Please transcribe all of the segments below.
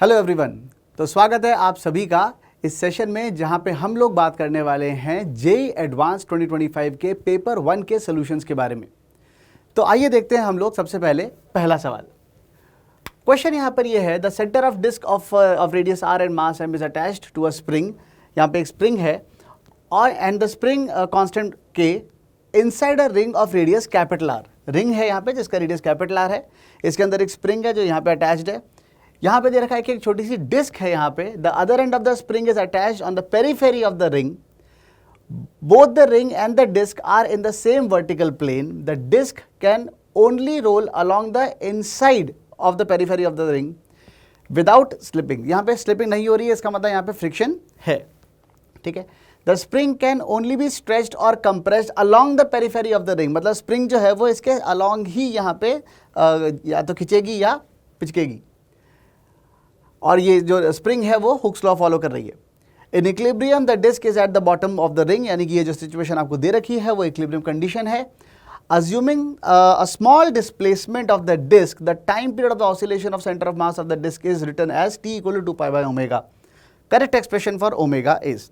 Hello everyone. तो स्वागत है आप सभी का इस सेशन में जहां पे हम लोग बात करने वाले हैं जेईई एडवांस 2025 के पेपर 1 के सॉल्यूशंस के बारे में। तो आइए देखते हैं हम लोग सबसे पहले पहला सवाल। क्वेश्चन यहां पर यह है, the centre of disc of radius R and mass m is attached to a spring. यहां पे एक स्प्रिंग है और एंड द स्प्रिंग कांस्टेंट के inside a ring of radius capital R. Ring है यहाँ पे जिसका रेडियस कैपिटल आर है, इसके अंदर एक स्प्रिंग है जो यहाँ पे अटैच्ड है। यहाँ पे दे रखा है कि एक छोटी सी डिस्क है यहाँ पे, the other end of the spring is attached on the periphery of the ring, both the ring and the disc are in the same vertical plane. The disc can only roll along the inside of the periphery of the ring without slipping. यहाँ पे slipping नहीं हो रही है, इसका मतलब यहाँ पे फ्रिक्शन है। ठीक है। The spring can only be stretched or compressed along the periphery of the ring. मतलब स्प्रिंग जो है वो इसके along ही यहाँ पे या तो खिंचेगी या पिचकेगी, और ये जो स्प्रिंग है वो हुक्स लॉ फॉलो कर रही है। In equilibrium the disc is at the bottom of the ring, यानी कि ये जो सिचुएशन आपको दे रखी है वो इक्विलिब्रियम कंडीशन है। Assuming a small displacement of the disc, the time period of the oscillation of centre of mass of the disc is written as t equal to 2π/ω। Correct expression for omega is.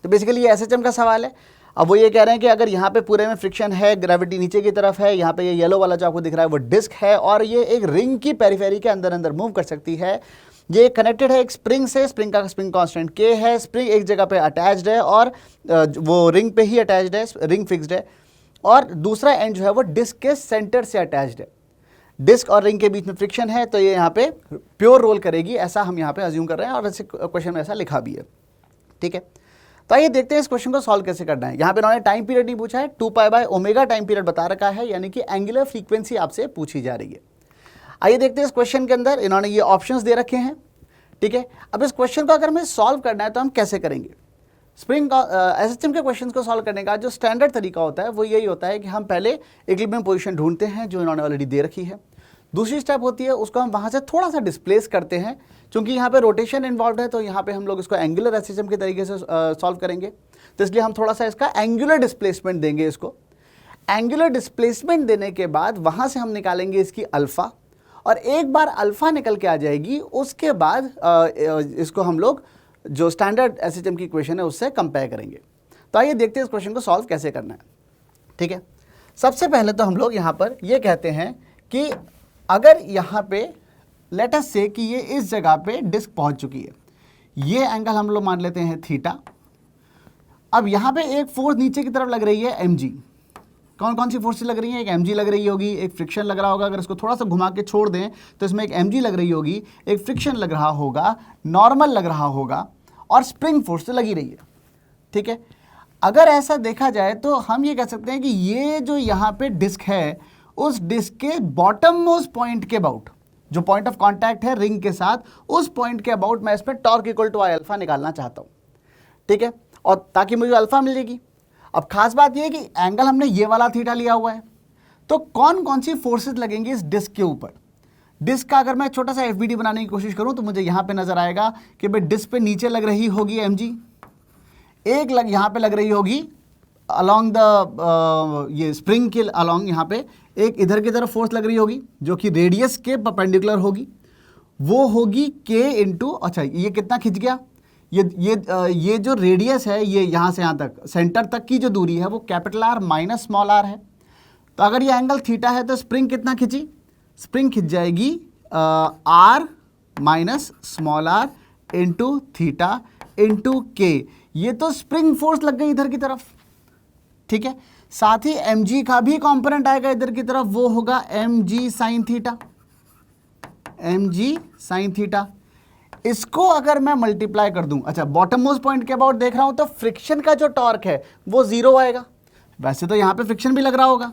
तो basically ये SHM का सवाल है। अब वो ये कह रहे हैं कि अगर यहाँ पे पूरे में फ्रिक्शन है, ग्रेविटी नीचे की तरफ है, यहाँ पे ये येलो वाला जो आपको दिख रहा है वो डिस्क है, और ये एक रिंग की पेरिफेरी के अंदर अंदर मूव कर सकती है। ये कनेक्टेड है एक स्प्रिंग से, स्प्रिंग का स्प्रिंग कांस्टेंट के है, स्प्रिंग एक जगह पे अटैच्ड है और वो रिंग पे ही अटैच्ड है, रिंग फिक्स्ड है, और दूसरा एंड जो है वो डिस्क के सेंटर से अटैच्ड है। डिस्क और रिंग के बीच में फ्रिक्शन है, तो ये यहाँ पे प्योर रोल करेगी, ऐसा हम यहाँ पे अज्यूम कर रहे हैं और ऐसे क्वेश्चन में ऐसा लिखा भी है। ठीक है। तो आइए देखते हैं इस क्वेश्चन को सॉल्व कैसे करना है। यहाँ पे इन्होंने टाइम पीरियड नहीं पूछा है, 2π/ω टाइम पीरियड बता रखा है, यानी कि एंगुलर फ्रीक्वेंसी आपसे पूछी जा रही है। आइए देखते हैं इस क्वेश्चन के अंदर इन्होंने ये ऑप्शंस दे रखे हैं। ठीक है। अब इस क्वेश्चन को अगर हमें सॉल्व करना है तो हम कैसे करेंगे? स्प्रिंग एसएचएम के क्वेश्चंस को सॉल्व करने का जो स्टैंडर्ड तरीका होता है वो यही होता है कि हम पहले इक्विलिब्रियम पोजीशन ढूंढते हैं जो इन्होंने ऑलरेडी दे रखी है। दूसरी स्टेप होती है उसको हम वहाँ से थोड़ा सा डिस्प्लेस करते हैं, क्योंकि यहाँ पे रोटेशन इन्वॉल्व है, तो यहाँ पे हम लोग इसको एंगुलर एसएचएम के तरीके से सॉल्व करेंगे। तो इसलिए हम थोड़ा सा इसका एंगुलर डिस्प्लेसमेंट देंगे इसको। एंगुलर डिस्प्लेसमेंट देने के बाद वहाँ से हम निकालेंगे इसकी अल्फ़ा, और एक बार अल्फ़ा निकल के आ जाएगी उसके बाद इसको हम लोग जो स्टैंडर्ड एसएचएम की इक्वेशन है उससे कंपेयर करेंगे। तो आइए देखते हैं इस क्वेश्चन को सॉल्व कैसे करना है। ठीक है। सबसे पहले तो हम लोग यहाँ पर ये कहते हैं कि अगर यहाँ पे लेट अस से कि ये इस जगह पे डिस्क पहुँच चुकी है, ये एंगल हम लोग मान लेते हैं थीटा। अब यहाँ पे एक फोर्स नीचे की तरफ लग रही है mg। कौन कौन सी फोर्सेस लग रही हैं? एक mg लग रही होगी, एक फ्रिक्शन लग रहा होगा, अगर इसको थोड़ा सा घुमा के छोड़ दें तो इसमें एक mg लग रही होगी, एक फ्रिक्शन लग रहा होगा, नॉर्मल लग रहा होगा, और स्प्रिंग फोर्स तो लगी रही है। ठीक है। अगर ऐसा देखा जाए तो हम ये कह सकते हैं कि ये जो यहाँ पे डिस्क है उस डिस्क के बॉटम मोस्ट पॉइंट के अबाउट, जो पॉइंट ऑफ कॉन्टैक्ट है रिंग के साथ, उस पॉइंट के अबाउट मैं इसमें torque equal to I alpha निकालना चाहता हूँ। ठीक है। और ताकि मुझे अल्फा मिल जाएगी। अब खास बात यह है कि एंगल हमने ये वाला थीटा लिया हुआ है, तो कौन कौन सी फोर्सेस लगेंगी इस डिस्क के ऊपर? डिस्क का अगर मैं छोटा सा एफबीडी बनाने की कोशिश करूं तो मुझे यहाँ पे नजर आएगा कि भाई डिस्क पे नीचे लग रही होगी mg, एक यहाँ पे लग रही होगी अलॉन्ग द ये स्प्रिंग के अलॉन्ग, यहाँ पे एक इधर की तरफ फोर्स लग रही होगी जो कि रेडियस के परपेंडिकुलर होगी, वो होगी k इंटू, अच्छा ये कितना खिंच गया, ये जो रेडियस है ये यहाँ से यहाँ तक सेंटर तक की जो दूरी है वो capital R minus small r है। तो अगर ये एंगल थीटा है तो स्प्रिंग कितना खिंची? स्प्रिंग खिंच जाएगी R minus small r into theta into के। ये तो स्प्रिंग फोर्स लग गई इधर की तरफ। ठीक है। साथ ही mg का भी कॉम्पोनेंट आएगा इधर की तरफ, वो होगा mg sine theta, mg sine theta. इसको अगर मैं मल्टीप्लाई कर दूं, अच्छा बॉटम मोस्ट पॉइंट के अबाउट देख रहा हूं तो फ्रिक्शन का जो टॉर्क है वो 0 आएगा। वैसे तो यहां पे फ्रिक्शन भी लग रहा होगा,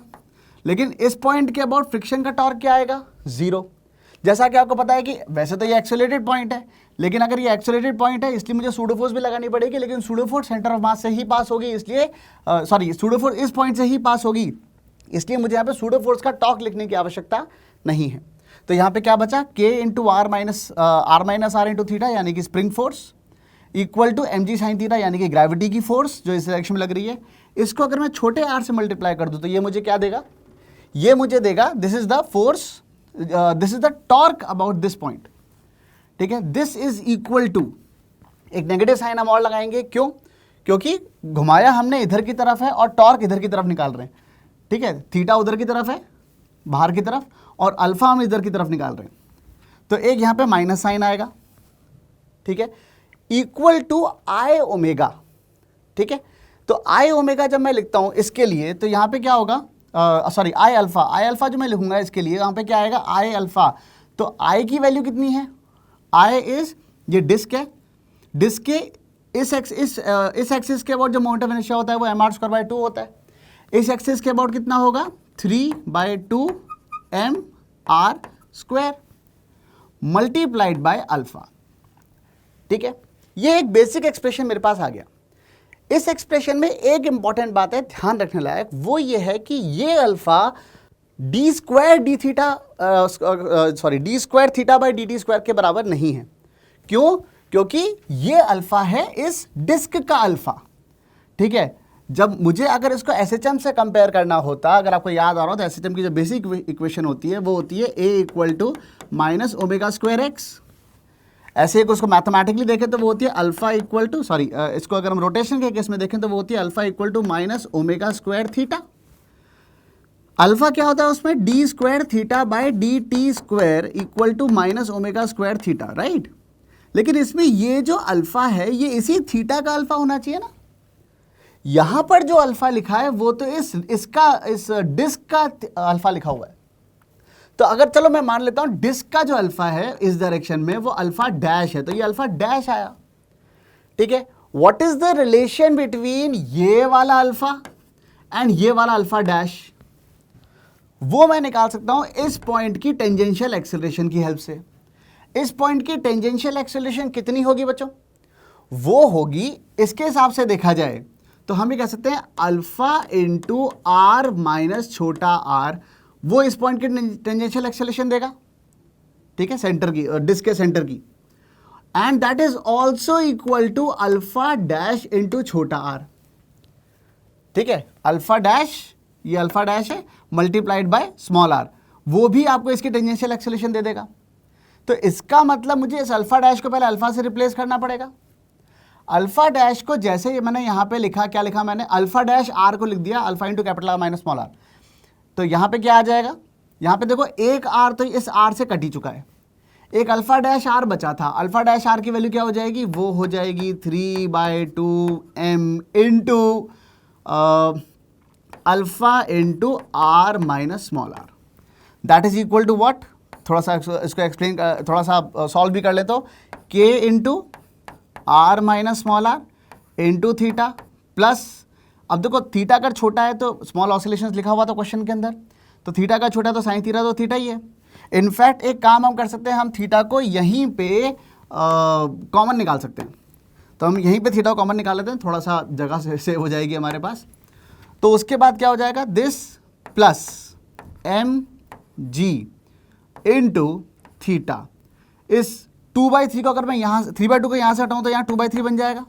लेकिन इस पॉइंट के अबाउट फ्रिक्शन का टॉर्क क्या आएगा? 0। जैसा कि आपको पता है कि वैसे तो ये एक्सेलरेटेड पॉइंट है, लेकिन अगर ये एक्सेलरेटेड पॉइंट है इसलिए मुझे सूडो फोर्स भी लगानी पड़ेगी, लेकिन सूडो फोर्स सेंटर ऑफ मास से ही पास होगी, इसलिए सूडो फोर्स इस पॉइंट से ही पास होगी, इसलिए मुझे यहाँ पे सूडो फोर्स का टॉर्क लिखने की आवश्यकता नहीं है। तो यहाँ पे क्या बचा? k into R minus R into theta, यानी कि spring force, equal to mg sine theta, यानी कि ग्रेविटी की फोर्स जो इस डायरेक्शन में लग रही है। इसको अगर मैं छोटे r से मल्टीप्लाई कर दूं तो ये मुझे क्या देगा? ये मुझे देगा this is the force, this is the torque about this point. ठीक है, दिस इज इक्वल टू, एक नेगेटिव साइन हम और लगाएंगे, क्यों? क्योंकि घुमाया हमने इधर की तरफ है और टॉर्क इधर की तरफ निकाल रहे हैं, ठीक है, थीटा उधर की तरफ है बाहर की तरफ और अल्फा हम इधर की तरफ निकाल रहे हैं, तो एक यहां पे माइनस साइन आएगा, ठीक है, इक्वल टू आई ओमेगा, ठीक है। तो आई ओमेगा जब मैं लिखता हूं इसके लिए, तो यहां पे क्या होगा, सॉरी आई अल्फा जो मैं लिखूंगा इसके लिए, यहां पे क्या आएगा, आई अल्फा। तो आई की वैल्यू कितनी है, आई इज, ये डिस्क है, डिस्क के इस एक्सिस के अबाउट जो मोमेंट ऑफ इनर्शिया होता है वो mr²/2 होता है। इस एक्सिस के अबाउट कितना होगा, 3/2 mr² मल्टीप्लाइड बाय अल्फा, ठीक है। ये एक बेसिक एक्सप्रेशन मेरे पास आ गया। इस एक्सप्रेशन में एक इंपॉर्टेंट बात है ध्यान रखने लायक, वो ये है कि ये अल्फा d² θ/dt² के बराबर नहीं है। क्यों? क्योंकि ये अल्फा है इस डिस्क का अल्फा, ठीक है। जब मुझे अगर इसको एसएचएम से कंपेयर करना होता, अगर आपको याद आ रहा हो तो एसएचएम की जो बेसिक इक्वेशन होती है वो होती है a = -ω²x। ऐसे एक उसको मैथमेटिकली देखें तो वो होती है अल्फा इक्वल टू, सॉरी इसको अगर हम रोटेशन के केस में देखें तो वो होती है अल्फा इक्वल टू -ω² अल्फा क्या होता है उसमें, d² θ/dt² equal to -ω² right. लेकिन इसमें ये जो अल्फा है ये इसी थीटा का अल्फा होना चाहिए ना। यहां पर जो अल्फा लिखा है वो तो इस डिस्क का अल्फा लिखा हुआ है। तो अगर चलो मैं मान लेता हूं डिस्क का जो अल्फा है इस डायरेक्शन में वो अल्फा डैश है, तो ये अल्फा डैश आया, ठीक है। What is the relation between ये वाला अल्फा एंड ये वाला अल्फा डैश, वो मैं निकाल सकता हूं इस पॉइंट की टेंजेंशियल एक्सेलरेशन की हेल्प से। इस पॉइंट की टेंजेंशियल एक्सेलरेशन कितनी होगी बच्चों, वो होगी, इसके हिसाब से देखा जाए तो हम ये कह सकते हैं अल्फा इंटू आर माइनस छोटा आर, वो इस पॉइंट की टेंजेंशियल एक्सेलरेशन देगा, ठीक है, सेंटर की, डिस्क के सेंटर की, and that is also equal to alpha dash into छोटा आर, ठीक है। अल्फा डैश, ये अल्फा डैश है मल्टीप्लाइड बाय स्मॉल आर, वो भी आपको इसकी टेंजेंशियल एक्सेलरेशन दे देगा। तो इसका मतलब मुझे इस अल्फा डैश को पहले अल्फा से रिप्लेस करना पड़ेगा। अल्फा डैश को जैसे ही मैंने यहां पे लिखा, क्या लिखा मैंने, अल्फा डैश आर को लिख दिया alpha into capital R minus small r. तो यहां पे क्या आ जाएगा, यहां पे देखो एक आर तो इस आर से कट ही चुका है, एक अल्फा डैश आर बचा था। अल्फा डैश आर की वैल्यू क्या हो जाएगी, वो हो जाएगी 3/2 m into alpha into R minus small r, that is equal to what, थोड़ा सा इसको एक्सप्लेन, थोड़ा सा सॉल्व भी कर ले तो k into R minus small r into theta plus, अब देखो थीटा अगर छोटा है तो स्मॉल ऑसिलेशंस लिखा हुआ था क्वेश्चन के अंदर, तो थीटा का छोटा तो साइन थीटा तो थीटा ही है। इनफैक्ट एक काम हम कर सकते हैं, हम थीटा को यहीं पे कॉमन निकाल सकते हैं, तो हम यहीं पे थीटा को कॉमन निकाल लेते हैं, थोड़ा सा जगह से सेव हो जाएगी हमारे पास। तो उसके बाद क्या हो जाएगा, this plus m g into theta, इस 2/3 को अगर मैं यहाँ 3/2 को यहाँ से हटाऊँ तो यहाँ 2/3 बन जाएगा,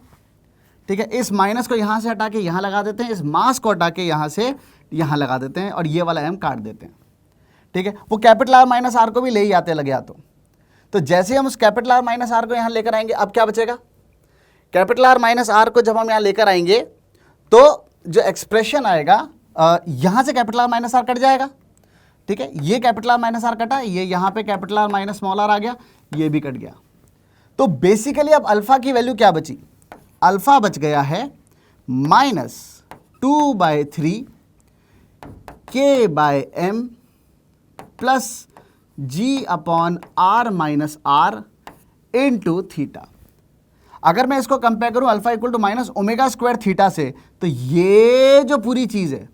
ठीक है। इस माइनस को यहाँ से हटा के यहाँ लगा देते हैं, इस मास को हटा के यहाँ से यहाँ लगा देते हैं और ये वाला m काट देते हैं, ठीक है। वो कैपिटल आर माइनस आर को भी ले ही आते लगे या तो जैसे हम उस कैपिटल आर माइनस आर को यहाँ लेकर आएंगे, अब क्या बचेगा, कैपिटल आर माइनस आर को जब हम यहाँ लेकर आएंगे तो जो एक्सप्रेशन आएगा, यहाँ से capital R minus R cut जाएगा, ठीक है। ये कैपिटल आर माइनस आर कटा, ये यहाँ पे capital R minus small R आ गया, ये भी कट गया। तो बेसिकली अब अल्फा की वैल्यू क्या बची, अल्फा बच गया है -2/3 k/m plus g/r minus r into theta. अगर मैं इसको कंपेयर करूं अल्फा इक्वल टू -ω² से, तो ये जो पूरी चीज है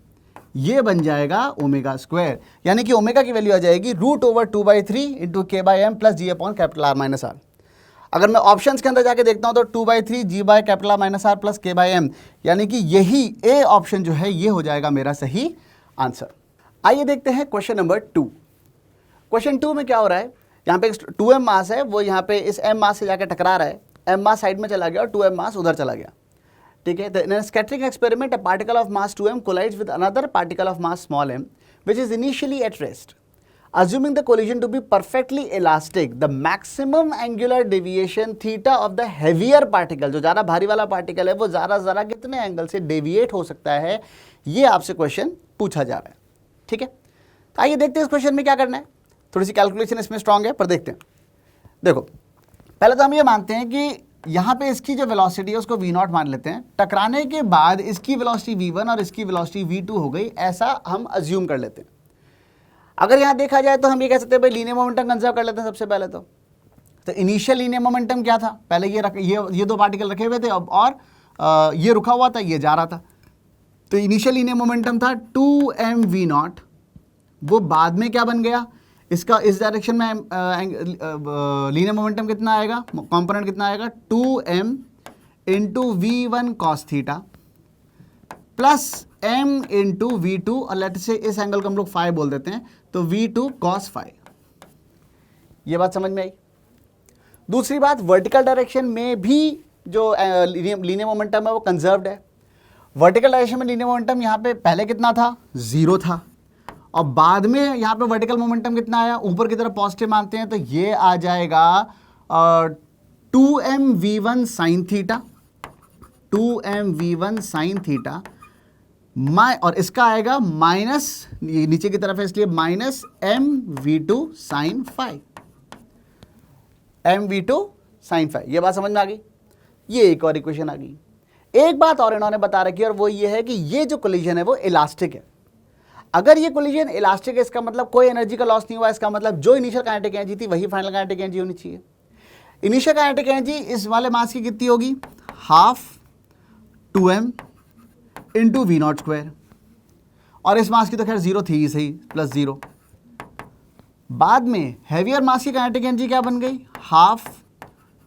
ये बन जाएगा ω², यानी कि ओमेगा की वैल्यू आ जाएगी √2/3 into k/m plus g/R minus r। अगर मैं ऑप्शंस के अंदर जाके देखता हूं तो 2/3 g/R minus r plus k/m, यानी कि यही ए ऑप्शन जो है ये हो जाएगा मेरा सही आंसर। आइए देखते हैं क्वेश्चन नंबर 2। क्वेश्चन 2 में क्या हो रहा है, यहाँ पे 2m मास है, वो यहाँ पे इस m मास से जाके टकरा रहा है, m मास साइड में चला गया और 2m मास उधर चला गया, ठीक है। In scattering experiment a particle of mass 2m collides with another particle of mass small m which is initially at rest. assuming the collision to be perfectly elastic, the maximum angular deviation theta of the heavier particle, जो ज़्यादा भारी वाला particle है वो ज़रा कितने angle से deviate हो सकता है, ये आपसे क्वेश्चन पूछा जा रहा है। ठीक है, तो आइए देखते हैं इस क्वेश्चन में क्या करना है। थोड़ी सी कैलकुलेशन इसमें स्ट्रांग है, पर देखते हैं। देखो, पहले तो हम ये मानते हैं कि यहाँ पे इसकी जो वेलोसिटी है उसको v0 मान लेते हैं। टकराने के बाद इसकी वेलोसिटी v1 और इसकी वेलोसिटी v2 हो गई, ऐसा हम अज्यूम कर लेते हैं। अगर यहाँ देखा जाए तो हम ये कह सकते हैं भाई लीनियर मोमेंटम कंजर्व कर लेते हैं सबसे पहले। तो इनिशियल लीनियर मोमेंटम क्या था, पहले ये दो पार्टिकल रखे हुए थे और ये रुका हुआ था, ये जा रहा था। तो इनिशियल लीनियर मोमेंटम था 2mv0, वो बाद में क्या बन गया, इसका इस डायरेक्शन में लीनियर मोमेंटम कितना आएगा, कंपोनेंट कितना आएगा, 2m into v1 cos theta plus m into v2, और लेट से इस एंगल को हम लोग फाई बोल देते हैं, तो v2 cos फाई। ये बात समझ में आई। दूसरी बात, वर्टिकल डायरेक्शन में भी जो लीनियर मोमेंटम है वो कंजर्व्ड है। वर्टिकल डायरेक्शन में लीनियर मोमेंटम यहाँ पे पहले कितना था, 0 था, और बाद में यहाँ पे वर्टिकल मोमेंटम कितना आया, ऊपर की तरफ पॉजिटिव मानते हैं, तो ये आ जाएगा 2mv1 sine theta, 2mv1 sine theta, और इसका आएगा माइनस, नीचे की तरफ है इसलिए minus mv2 sine phi, mv2 sine phi. ये बात समझ में आ गई। ये एक और इक्वेशन आ गई। एक बात और इन्होंने बता रखी है, और वो ये है कि ये जो कोलिजन है वो इलास्टिक है। अगर ये कोलिजन इलास्टिक है, इसका मतलब कोई एनर्जी का लॉस नहीं हुआ, इसका मतलब जो इनिशियल काइनेटिक एनर्जी थी वही फाइनल काइनेटिक एनर्जी होनी चाहिए। इनिशियल काइनेटिक एनर्जी इस वाले मास की कितनी होगी, half 2m into v0 square, और इस मास की तो खैर 0 थी ही सही, प्लस 0। बाद में हैवियर मास की काइनेटिक एनर्जी क्या बन गई, half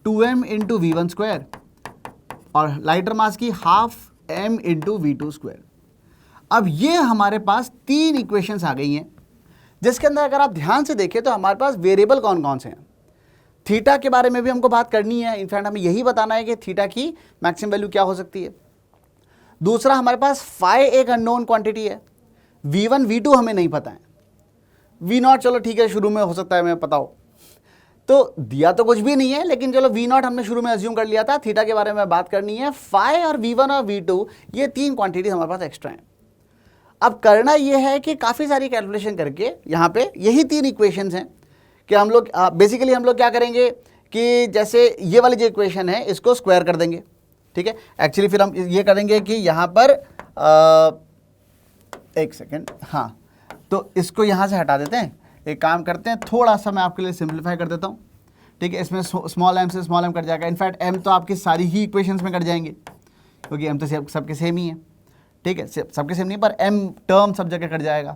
2m into v1 square, और लाइटर मास की half m into v2 square. अब ये हमारे पास 3 इक्वेशंस आ गई हैं, जिसके अंदर अगर आप ध्यान से देखें तो हमारे पास वेरिएबल कौन कौन से हैं। थीटा के बारे में भी हमको बात करनी है, इनफैक्ट हमें यही बताना है कि थीटा की मैक्सिमम वैल्यू क्या हो सकती है। दूसरा, हमारे पास फाई एक अननोन क्वांटिटी है, v1 v2 हमें नहीं पता है, v0 चलो ठीक है शुरू में हो सकता है हमें पता हो, तो दिया तो कुछ भी नहीं है, लेकिन चलो v0 हमने शुरू में अज्यूम कर लिया था। थीटा के बारे में बात करनी है, फाई और v1 और v2 ये 3 क्वांटिटी हमारे पास एक्स्ट्रा हैं। अब करना यह है कि काफ़ी सारी कैलकुलेशन करके यहाँ पे यही 3 इक्वेशंस हैं कि हम लोग बेसिकली हम लोग क्या करेंगे कि जैसे ये वाली जो इक्वेशन है इसको स्क्वायर कर देंगे। ठीक है, एक्चुअली फिर हम ये करेंगे कि यहाँ पर एक सेकेंड, हाँ, तो इसको यहाँ से हटा देते हैं। एक काम करते हैं, थोड़ा सा मैं आपके लिए सिंप्लीफाई कर देता हूँ। ठीक है, इसमें स्मॉल m से स्मॉल m कट जाएगा, इनफैक्ट m तो आपकी सारी ही इक्वेशंस में कट जाएंगे क्योंकि m तो सबके सेम ही है। ठीक है, सबके सेम नहीं पर m टर्म सब जगह कट जाएगा।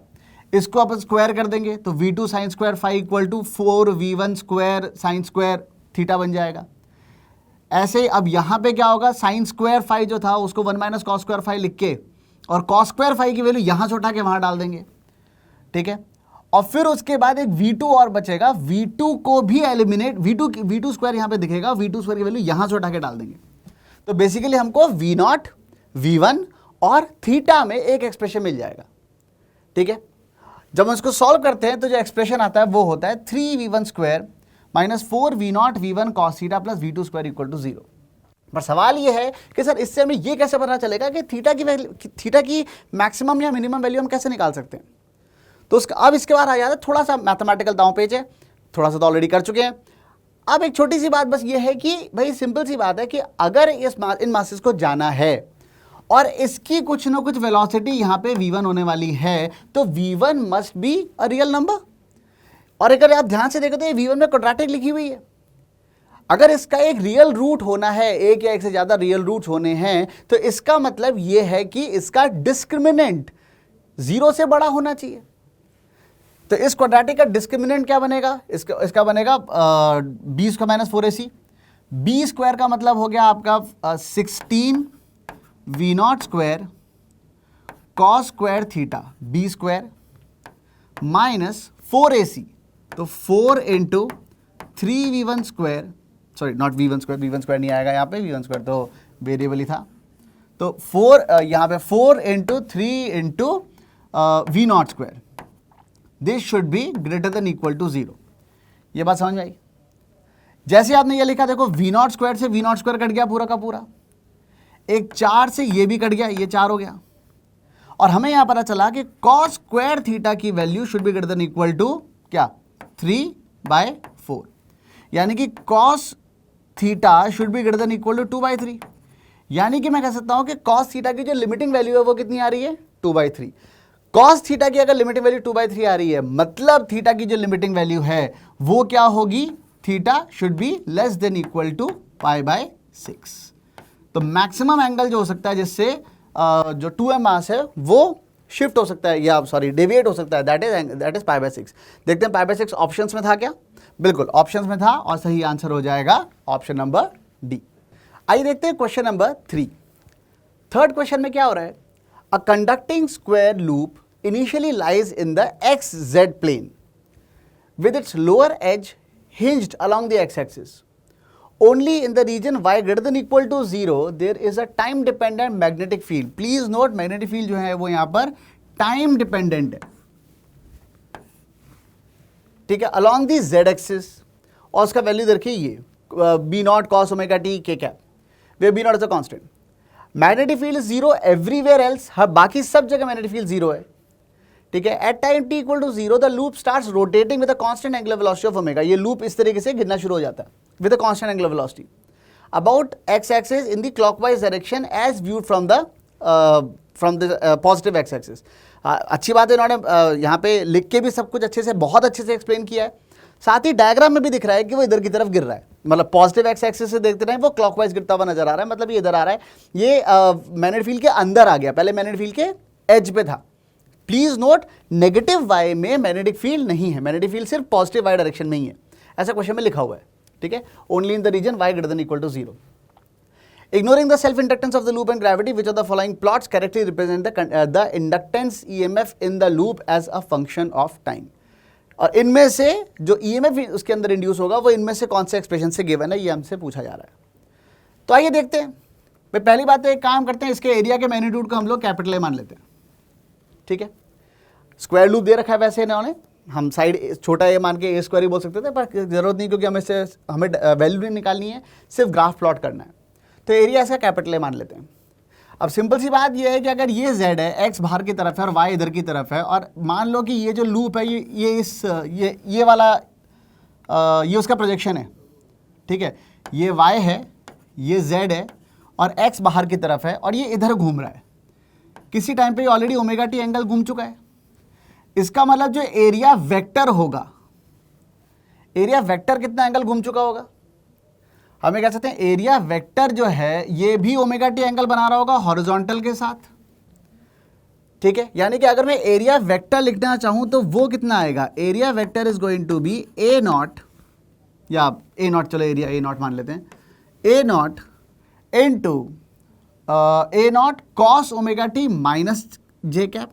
इसको अपन स्क्वायर कर देंगे तो v2 sine square phi equal to 4v1 square sine square theta बन जाएगा। ऐसे ही अब यहाँ पे क्या होगा, साइन स्क्वायर फाई जो था उसको 1 माइनस कॉस स्क्वायर फाई लिख के और कॉस स्क्वायर फाई की वैल्यू यहाँ से उठा के वहाँ डाल देंगे। ठीक है, और फिर उसके बाद एक v2 और बचेगा, v2 को भी एलिमिनेट, v2 स्क्वायर यहाँ पे दिखेगा, v2 स्क्वायर की वैल्यू यहाँ से उठा के डाल देंगे। तो बेसिकली हमको v0 v1 और थीटा में एक एक्सप्रेशन मिल जाएगा। ठीक है, जब हम इसको सॉल्व करते हैं तो जो एक्सप्रेशन आता है वो होता है 3v1 square minus 4v0 v1 cos theta plus v2 square equal to 0। पर सवाल ये है कि सर इससे हमें ये कैसे पता चलेगा कि थीटा की मैक्सिमम या मिनिमम वैल्यू हम कैसे निकाल सकते हैं। तो अब इसके बाद आ जाता है थोड़ा सा मैथमेटिकल दांव पेच है, थोड़ा सा तो ऑलरेडी कर चुके हैं। अब एक छोटी सी बात बस ये है कि भाई सिंपल सी बात है कि अगर इन मासेस को जाना है और इसकी कुछ ना कुछ वेलोसिटी यहाँ पे v1 होने वाली है, तो v1 must be a real number. और अगर आप ध्यान से देखो तो ये v1 में क्वाड्रेटिक लिखी हुई है। अगर इसका एक रियल रूट होना है, एक या एक से ज्यादा रियल रूट्स होने हैं, तो इसका मतलब ये है कि इसका डिस्क्रिमिनेंट 0 से बड़ा होना चाहिए। तो इस क्वाड्रेटिक का डिस्क्रिमिनेंट क्या बनेगा, इसका बनेगा b square minus 4ac। b square का मतलब हो गया आपका 16 v0 square cos square theta b square minus 4ac, तो 4 into 3v1 square, sorry not v1 square नहीं आएगा यहाँ पे, v1 स्क्वायर तो वेरिएबल ही था, तो 4 यहाँ पे 4 into 3 into v0 square this should be greater than equal to 0। ये बात समझ में आई? जैसे आपने ये लिखा, देखो v0 स्क्वायर से v0 स्क्वायर कट गया पूरा का पूरा, एक 4 से ये भी कट गया, ये 4 हो गया, और हमें यहां पता चला कि cos स्क्वायर थीटा की value should be greater than equal to क्या, 3/4, यानी कि cos theta should be greater than equal to 2/3। यानी कि मैं कह सकता हूं कि cos थीटा की जो लिमिटिंग वैल्यू है वो कितनी आ रही है, 2/3। cos थीटा की अगर लिमिटिंग वैल्यू 2/3 आ रही है, मतलब थीटा की जो लिमिटिंग वैल्यू है वो क्या होगी, theta should be less than equal to π/6। तो मैक्सिमम एंगल जो हो सकता है जिससे जो 2m मास है वो शिफ्ट हो सकता है, या सॉरी डेविएट हो सकता है, दैट इज π/6। देखते हैं π/6 ऑप्शंस में था क्या? बिल्कुल ऑप्शंस में था, और सही आंसर हो जाएगा ऑप्शन नंबर डी। आइए देखते हैं क्वेश्चन नंबर 3। थर्ड क्वेश्चन में क्या हो रहा है, a conducting square loop initially lies in the xz plane with its lower edge hinged along the x-axis. Only in the region y greater than equal to 0 there is a time dependent magnetic field. Please note magnetic field जो है वो यहाँ पर time dependent है, ठीक है, along the z axis, और उसका वैल्यू देखिए ये b0 cos omega t k cap, where b0 is a constant. Magnetic field is 0 everywhere else, हर बाकी सब जगह magnetic field 0 है, ठीक है। At time t equal to 0 the loop starts rotating with a constant angular velocity of omega. ये loop इस तरीके से गिरना शुरू हो जाता है with a constant angular velocity about x axis in the clockwise direction as viewed from the positive x axis. अच्छी बात है, इन्होंने यहाँ पे लिख के भी सब कुछ अच्छे से, बहुत अच्छे से एक्सप्लेन किया है, साथ ही डायग्राम में भी दिख रहा है कि वो इधर की तरफ गिर रहा है, मतलब पॉजिटिव x एक्सिस से देखते रहे वो क्लॉकवाइज गिरता हुआ नजर आ रहा है, मतलब ये इधर आ रहा है, ये मैग्नेटिक फील्ड के अंदर आ गया, पहले मैग्नेटिक फील्ड के एज पे था। प्लीज नोट नेगेटिव y में मैग्नेटिक फील्ड नहीं है, मैग्नेटिक फील्ड सिर्फ पॉजिटिव y डायरेक्शन में ही है, ऐसा क्वेश्चन में लिखा हुआ है, ठीक है। Only in the region y greater than equal to 0। Ignoring the self inductance of the loop and gravity, which of the following plots correctly represent the inductance EMF in the loop as a function of time? और इनमें से जो EMF उसके अंदर induce होगा वो इनमें से कौन से एक्सप्रेशन से गिवन है, ये हमसे पूछा जा रहा है। तो आइए देखते हैं। भाई पहली बात तो एक काम करते हैं, इसके एरिया के मैग्नीट्यूड को हम लोग कैपिटल ए मान लेते हैं, ठीक है। स्क्वायर लूप दे रखा है वैसे इन्होंने, हम साइड छोटा ए मान के ए स्क्वायर ही बोल सकते थे, पर जरूरत नहीं, क्योंकि हमें वैल्यू नहीं निकालनी है, सिर्फ ग्राफ प्लॉट करना है। तो एरिया इसका कैपिटल ए मान लेते हैं। अब सिंपल सी बात ये है कि अगर ये z है, x बाहर की तरफ है और y इधर की तरफ है, और मान लो कि ये जो लूप है ये वाला ये उसका प्रोजेक्शन है, ठीक है, ये y है, ये z है, और x बाहर की तरफ है, और ये इधर घूम रहा है। किसी टाइम पे ऑलरेडी ओमेगा टी एंगल घूम चुका है। इसका मतलब जो एरिया वेक्टर होगा, एरिया वेक्टर कितना एंगल घूम चुका होगा, हमें कह सकते हैं एरिया वेक्टर जो है ये भी ओमेगा टी एंगल बना रहा होगा हॉरिजॉन्टल के साथ, ठीक है। यानी कि अगर मैं एरिया वेक्टर लिखना चाहूं तो वो कितना आएगा, area vector is going to be A naught, या ए नॉट, चलो एरिया ए नॉट मान लेते हैं, A naught into A naught cos omega T minus J cap,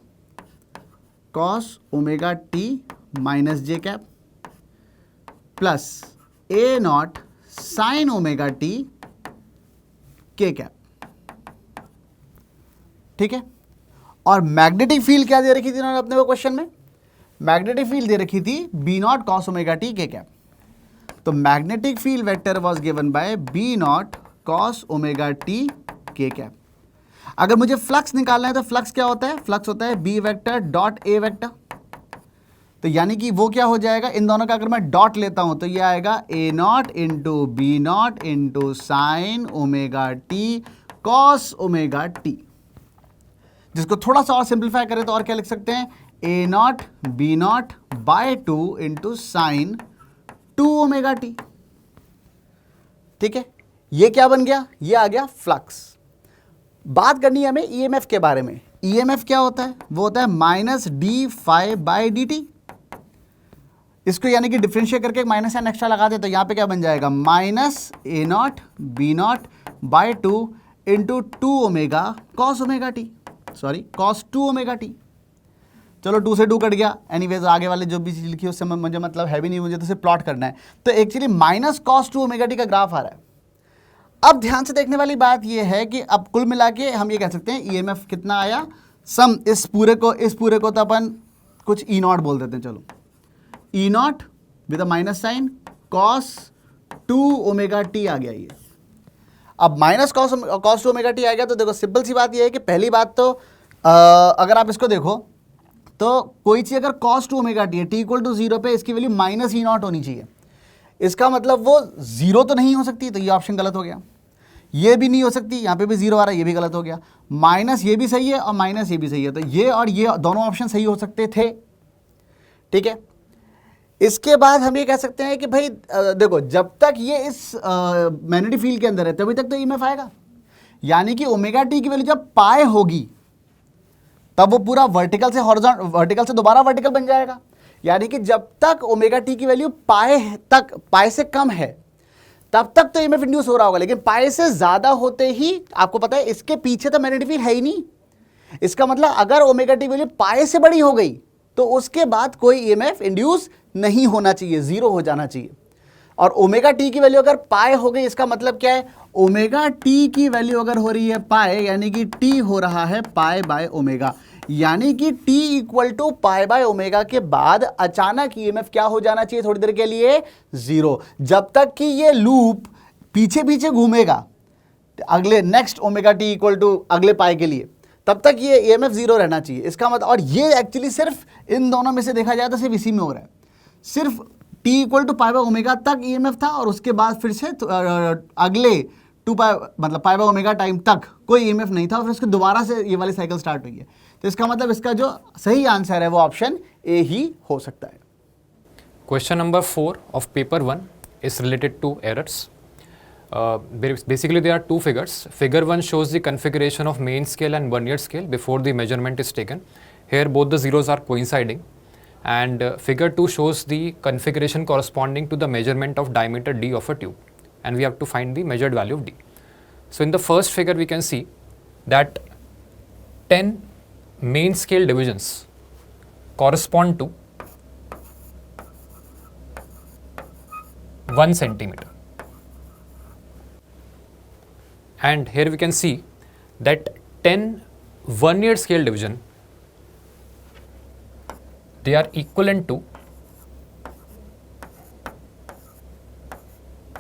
cos omega T minus J cap, plus A naught sine omega T के cap, ठीक है। और magnetic field क्या दे रखी थी इन्होंने अपने को क्वेश्चन में, मैग्नेटिक फील्ड दे रखी थी B naught cos omega T के कैप। तो magnetic field vector was given by B naught cos omega T के कैप। अगर मुझे फ्लक्स निकालना है तो फ्लक्स क्या होता है, फ्लक्स होता है B vector dot A vector. तो यानी कि वो क्या हो जाएगा, इन दोनों का अगर मैं डॉट लेता हूं तो ये आएगा A naught into B naught into sine omega T cos omega T. जिसको थोड़ा सा और सिंप्लीफाई करें तो और क्या लिख सकते हैं, A naught B naught by 2 into sine 2 omega T, ठीक है। ये क्या बन गया, ये आ गया फ्लक्स। बात करनी है हमें ईएमएफ के बारे में। ईएमएफ क्या होता है, वो होता है minus d phi by d t. इसको यानी कि डिफरेंशिएट करके एक माइनस एन एक्स्ट्रा लगा दे तो यहाँ पे क्या बन जाएगा, minus A naught B not by 2 into 2 omega cos omega T, sorry cos 2 omega T. चलो 2 से 2 कट गया, एनीवेज आगे वाले जो भी चीज लिखी उससे मुझे मतलब है भी नहीं, मुझे तो सिर्फ प्लॉट करना है। तो actually minus cos 2 omega T का ग्राफ आ रहा है। अब ध्यान से देखने वाली बात यह है कि अब कुल मिला के हम ये कह सकते हैं ईएमएफ कितना आया, सम इस पूरे को तो अपन कुछ ई नॉट बोल देते हैं, चलो E naught with a minus sine cos 2 omega T आ गया ये। अब minus cos two omega T आ गया, तो देखो सिंपल सी बात ये है कि पहली बात तो अगर आप इसको देखो तो कोई चीज़ अगर कॉस टू ओमेगा टी है, टी इक्वल टू 0 पे इसकी वैल्यू माइनस ई नॉट होनी चाहिए। इसका मतलब वो 0 तो नहीं हो सकती, तो ये ऑप्शन गलत हो गया। ये भी नहीं हो सकती, यहाँ पे भी 0 आ रहा है, ये भी गलत हो गया। माइनस ये भी सही है और माइनस ये भी सही है, तो ये और ये दोनों ऑप्शन सही हो सकते थे, ठीक है। इसके बाद हम ये कह सकते हैं कि भाई देखो जब तक ये इस मैग्नेटिक फील्ड के अंदर है तभी तक तो ईएमएफ आएगा, यानी कि ओमेगा टी की वैल्यू जब पाए होगी तब वो पूरा वर्टिकल से दोबारा वर्टिकल बन जाएगा। यानी कि जब तक ओमेगा टी की वैल्यू पाए से कम है तब तक तो ईएमएफ इंड्यूस हो रहा होगा, लेकिन पाए से ज्यादा होते ही आपको पता है इसके पीछे तो मैग्नेटिक फील्ड है ही नहीं। इसका मतलब अगर ओमेगा टी वैल्यू पाए से बड़ी हो गई तो उसके बाद कोई ईएमएफ इंड्यूस नहीं होना चाहिए, 0 हो जाना चाहिए। और ओमेगा टी की वैल्यू अगर पाए हो गई, इसका मतलब क्या है, ओमेगा टी की वैल्यू अगर हो रही है पाए, यानी कि टी हो रहा है पाए बाय ओमेगा, यानी कि t equal to pi by omega के बाद अचानक ईएमएफ क्या हो जाना चाहिए थोड़ी देर के लिए, 0। जब तक कि ये लूप पीछे पीछे घूमेगा अगले next omega t equal to अगले पाई के लिए, तब तक ये ईएमएफ 0 रहना चाहिए। इसका मतलब, और ये एक्चुअली सिर्फ इन दोनों में से देखा जाए तो सिर्फ इसी में हो रहा है, सिर्फ t equal to pi by omega तक ईएमएफ था और उसके बाद फिर से अगले 2 पाई मतलब पाई बाय ओमेगा टाइम तक कोई ईएमएफ नहीं था, फिर उसके दोबारा से ये वाली साइकिल स्टार्ट हुई है। तो इसका मतलब इसका जो सही आंसर है वो ऑप्शन ए ही हो सकता है। Question number 4 of paper 1 is related to errors. Basically there are two figures. Figure 1 shows the configuration of main scale and vernier scale before the measurement is taken. Here both the zeros are coinciding. And figure 2 shows the configuration corresponding to the measurement of diameter d of a tube. And we have to find the measured value of d. So in the first figure we can see that 10 main scale divisions correspond to 1 centimeter, and here we can see that 10 vernier scale division, they are equivalent to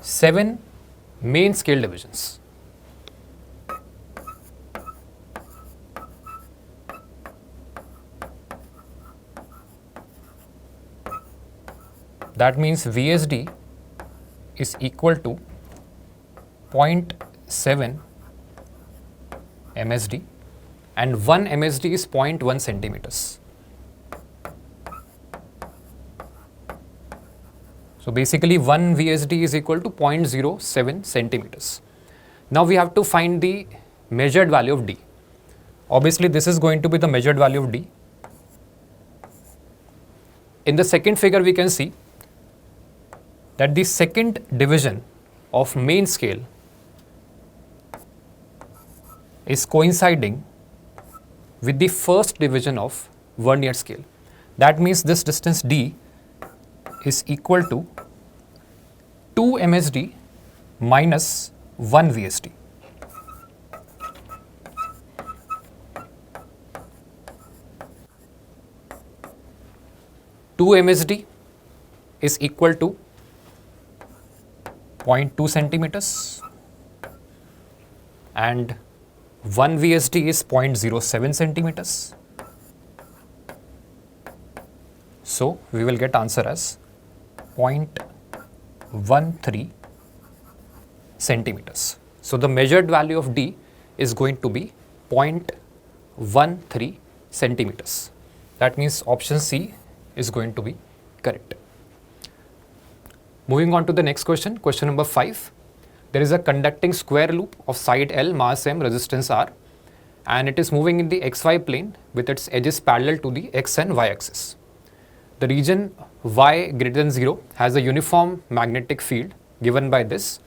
7 main scale divisions. That means VSD is equal to 0.7 MSD and 1 MSD is 0.1 centimeters. So basically 1 VSD is equal to 0.07 centimeters. Now we have to find the measured value of D. Obviously this is going to be the measured value of D. In the second figure we can see that the second division of main scale is coinciding with the first division of vernier scale. That means this distance D is equal to 2 MSD minus 1 VSD. Two MSD is equal to 0.2 centimeters and 1 VSD is 0.07 centimeters. So we will get answer as 0.13 centimeters. So the measured value of D is going to be 0.13 centimeters. That means option C is going to be correct. Moving on to the next question, question number 5. There is a conducting square loop of side L, mass M, resistance R, and it is moving in the xy plane with its edges parallel to the x and y axis. The region y greater than 0 has a uniform magnetic field given by this.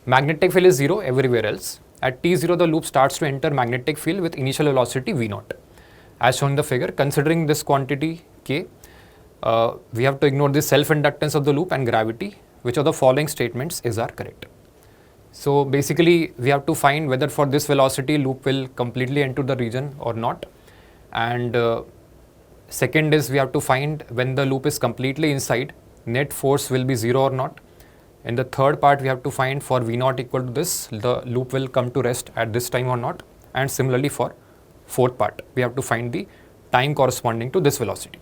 Magnetic field is 0 everywhere else. At t0 the loop starts to enter magnetic field with initial velocity v0. As shown in the figure, considering this quantity k, we have to ignore the self-inductance of the loop and gravity. Which of the following statements are correct? So basically we have to find whether for this velocity loop will completely enter the region or not, and Second is we have to find when the loop is completely inside, net force will be 0 or not. In the third part, we have to find for V naught equal to this, the loop will come to rest at this time or not. And similarly for fourth part, we have to find the time corresponding to this velocity.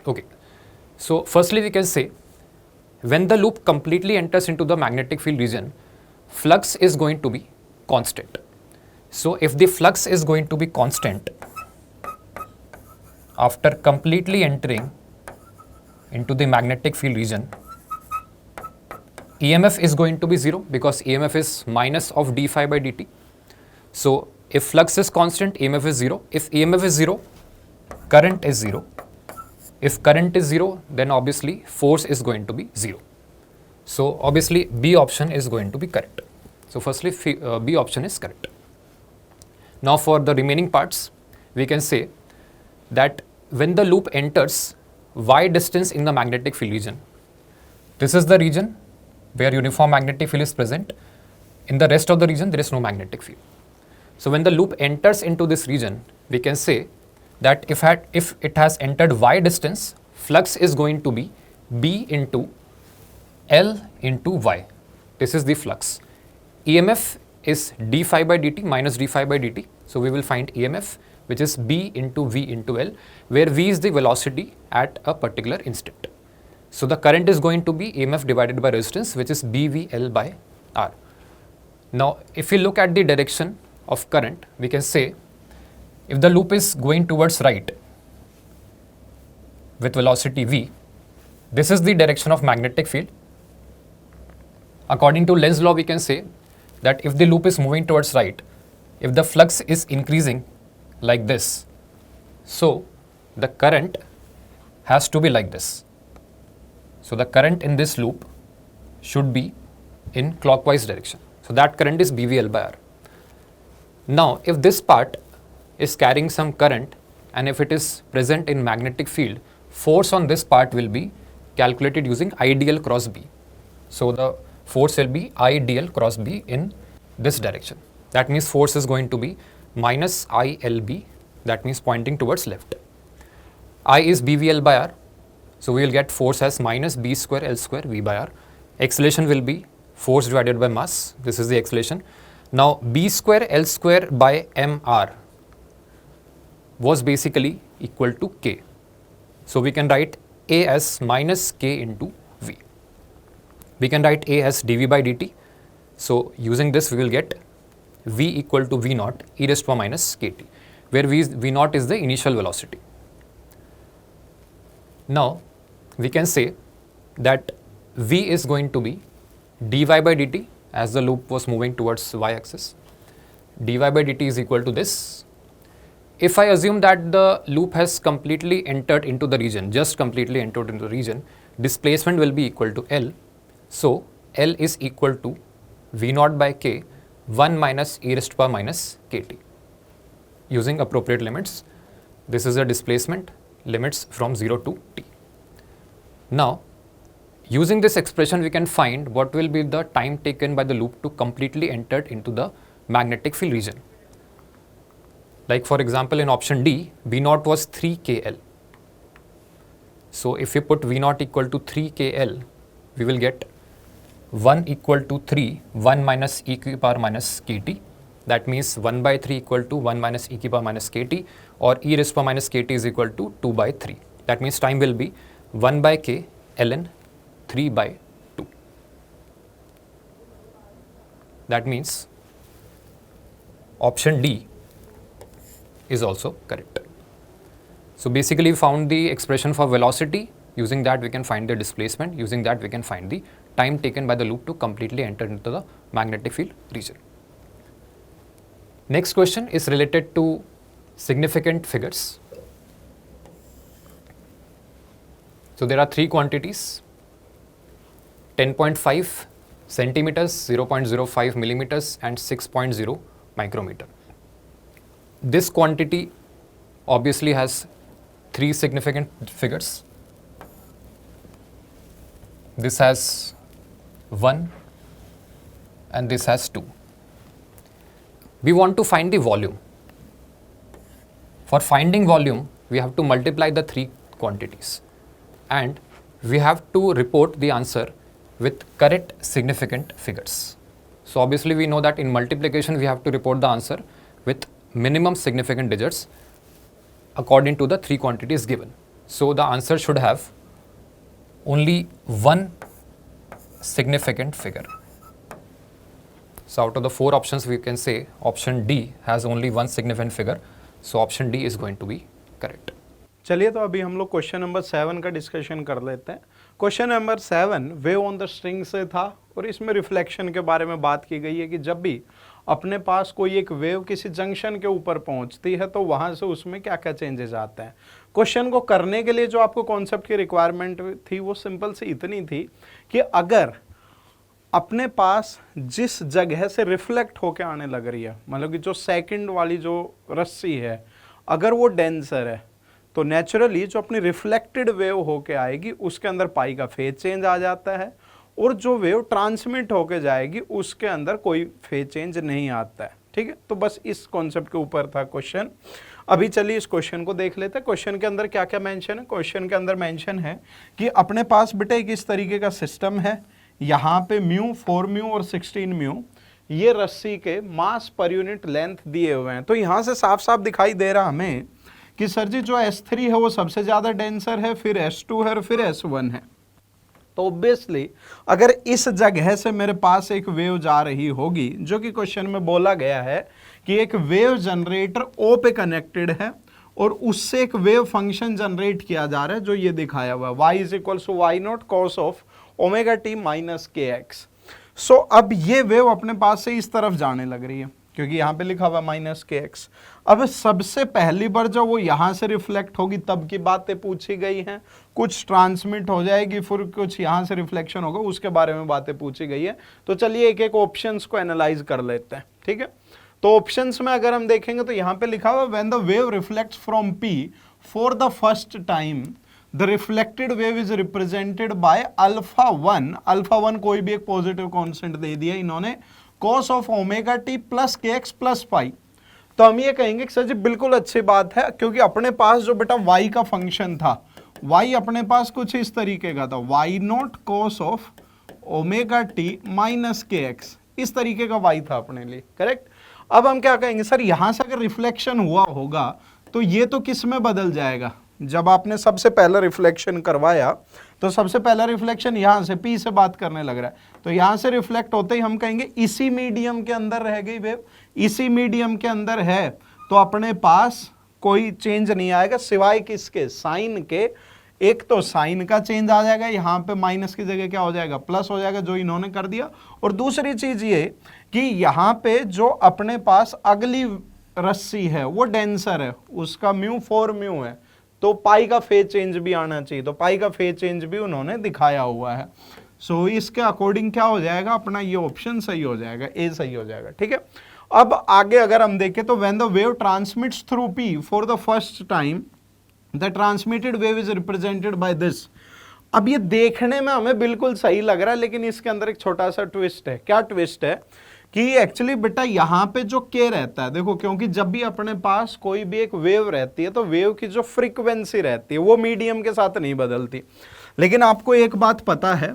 Okay. So firstly, we can say when the loop completely enters into the magnetic field region, flux is going to be constant. So if the flux is going to be constant after completely entering into the magnetic field region, EMF is going to be 0 because EMF is minus of d phi by dt. So if flux is constant, EMF is 0. If EMF is 0, current is 0. If current is 0, then obviously force is going to be 0. So obviously B option is going to be correct. So firstly B option is correct. Now for the remaining parts, we can say that when the loop enters y distance in the magnetic field region, this is the region where uniform magnetic field is present. In the rest of the region, there is no magnetic field. So when the loop enters into this region, we can say that if it has entered y distance, flux is going to be B into L into y. This is the flux. EMF is d phi by dt minus d phi by dt. So we will find EMF, which is B into V into L, where V is the velocity at a particular instant. So the current is going to be EMF divided by resistance, which is BVL by R. Now, if we look at the direction of current, we can say if the loop is going towards right with velocity V, this is the direction of magnetic field. According to Lenz's law, we can say that if the loop is moving towards right, if the flux is increasing like this, so the current has to be like this. So the current in this loop should be in clockwise direction. So that current is BVL by R. Now, if this part is carrying some current and if it is present in magnetic field, force on this part will be calculated using IDL cross B. So the force will be IDL cross B in this direction. That means force is going to be minus ILB, that means pointing towards left. I is BVL by R. So we will get force as minus B square L square V by R. Acceleration will be force divided by mass. This is the acceleration. Now B square L square by mR was basically equal to K. So we can write A as minus K into V. We can write A as dV by dt. So using this we will get V equal to V naught e raised to power minus kt, where V naught is the initial velocity. Now we can say that V is going to be dy by dt, as the loop was moving towards y axis. Dy by dt is equal to this. If I assume that the loop has completely entered into the region, just completely entered into the region, displacement will be equal to L. So L is equal to V naught by K, 1 minus e raised to power minus kt. Using appropriate limits, this is the displacement, limits from 0 to t. Now, using this expression, we can find what will be the time taken by the loop to completely enter into the magnetic field region. Like for example, in option D, V naught was 3 KL. So if we put V naught equal to 3 KL, we will get 1 equal to 3, 1 minus e to the power minus kt. That means 1 by 3 equal to 1 minus e to the power minus kt, or e raised to power minus kt is equal to 2 by 3. That means time will be 1 by k ln 3 by 2. That means option D is also correct. So basically we found the expression for velocity. Using that we can find the displacement. Using that we can find the time taken by the loop to completely enter into the magnetic field region. Next question is related to significant figures. So there are three quantities: 10.5 centimeters, 0.05 millimeters and 6.0 micrometer. This quantity obviously has three significant figures. This has 1 and this has 2. We want to find the volume. For finding volume, we have to multiply the three quantities and we have to report the answer with correct significant figures. So obviously we know that in multiplication we have to report the answer with minimum significant digits according to the three quantities given. So the answer should have only one significant figure. So out of the four options we can say option D has only one significant figure. So option D is going to be correct. चलिए तो अभी हम लोग question number 7 का discussion कर लेते हैं। Question number 7 wave on the string से था और इसमें रिफ्लेक्शन के बारे में बात की गई है कि जब भी अपने पास कोई एक वेव किसी जंक्शन के ऊपर पहुंचती है तो वहां से उसमें क्या क्या चेंजेस आते हैं। क्वेश्चन को करने के लिए जो आपको कॉन्सेप्ट की रिक्वायरमेंट थी वो सिंपल सी इतनी थी कि अगर अपने पास जिस जगह से रिफ्लेक्ट होके आने लग रही है, मतलब कि जो सेकंड वाली जो रस्सी है, अगर वो डेंसर है तो नेचुरली जो अपनी रिफ्लेक्टेड वेव होके आएगी उसके अंदर पाई का फेज चेंज आ जाता है और जो वेव ट्रांसमिट होके जाएगी उसके अंदर कोई फेज चेंज नहीं आता है। ठीक है, तो बस इस कॉन्सेप्ट के ऊपर था क्वेश्चन। अभी चलिए इस क्वेश्चन को देख लेते हैं। क्वेश्चन के अंदर क्या क्या मेंशन है। क्वेश्चन के अंदर मेंशन है कि अपने पास बेटे एक इस तरीके का सिस्टम है, यहाँ पे म्यू, 4 म्यू और 16 म्यू ये रस्सी के मास पर यूनिट लेंथ दिए हुए हैं। तो यहाँ से साफ साफ दिखाई दे रहा हमें कि सर जी जो S3 है वो सबसे ज्यादा डेंसर है, फिर S2 है और फिर S1 है। तो ऑब्वियसली अगर इस जगह से मेरे पास एक वेव जा रही होगी, जो कि क्वेश्चन में बोला गया है कि एक वेव जनरेटर O पे कनेक्टेड है और उससे एक वेव फंक्शन जनरेट किया जा रहा है जो ये दिखाया हुआ है, y is equal to y naught cos of omega T minus k x. So अब ये वेव अपने पास से इस तरफ जाने लग रही है क्योंकि यहाँ पे लिखा हुआ माइनस के एक्स। अब सबसे पहली बार जब वो यहाँ से रिफ्लेक्ट होगी तब की बातें पूछी गई हैं, कुछ ट्रांसमिट हो जाएगी फिर कुछ यहाँ से रिफ्लेक्शन होगा उसके बारे में बातें पूछी गई है। तो चलिए एक एक ऑप्शंस को एनालाइज कर लेते हैं। ठीक है, तो ऑप्शंस में अगर हम देखेंगे तो यहाँ पे लिखा हुआ when the wave reflects from P for the first time the reflected wave is represented by alpha one कोई भी एक पॉजिटिव कांस्टेंट दे दिया इन्होंने, cos of omega T plus के एक्स प्लस पाई। तो हम ये कहेंगे कि सर जी बिल्कुल अच्छी बात है क्योंकि अपने पास जो बेटा y का फंक्शन था, y अपने पास कुछ इस तरीके का था, y not cos of omega T minus k x, इस तरीके का y था अपने लिए। करेक्ट। अब हम क्या कहेंगे सर यहां से अगर रिफ्लेक्शन हुआ होगा तो ये तो किस में बदल जाएगा। जब आपने सबसे पहला रिफ्लेक्शन करवाया तो सबसे पहला रिफ्लेक्शन यहां से P से बात करने लग रहा है, तो यहां से रिफ्लेक्ट होते ही हम कहेंगे इसी मीडियम के अंदर रह गई वेव, इसी मीडियम के अंदर है तो अपने पास कोई चेंज नहीं आएगा सिवाय किसके, साइन के। एक तो साइन का चेंज आ जाएगा, यहाँ पे माइनस की जगह क्या हो जाएगा, प्लस हो जाएगा जो इन्होंने कर दिया। और दूसरी चीज ये कि यहाँ पे जो अपने पास अगली रस्सी है वो डेंसर है, उसका म्यू 4 म्यू है, तो पाई का फेज चेंज भी आना चाहिए, तो पाई का फेज चेंज भी उन्होंने दिखाया हुआ है। सो इसके अकॉर्डिंग क्या हो जाएगा, अपना ये ऑप्शन सही हो जाएगा, ए सही हो जाएगा। ठीक है, अब आगे अगर हम देखें तो when the wave transmits through P for the first time the transmitted wave is represented by this. अब ये देखने में हमें बिल्कुल सही लग रहा है लेकिन इसके अंदर एक छोटा सा ट्विस्ट है। क्या ट्विस्ट है कि एक्चुअली बेटा यहाँ पे जो के रहता है, देखो क्योंकि जब भी अपने पास कोई भी एक वेव रहती है तो वेव की जो फ्रीक्वेंसी रहती है वो मीडियम के साथ नहीं बदलती। लेकिन आपको एक बात पता है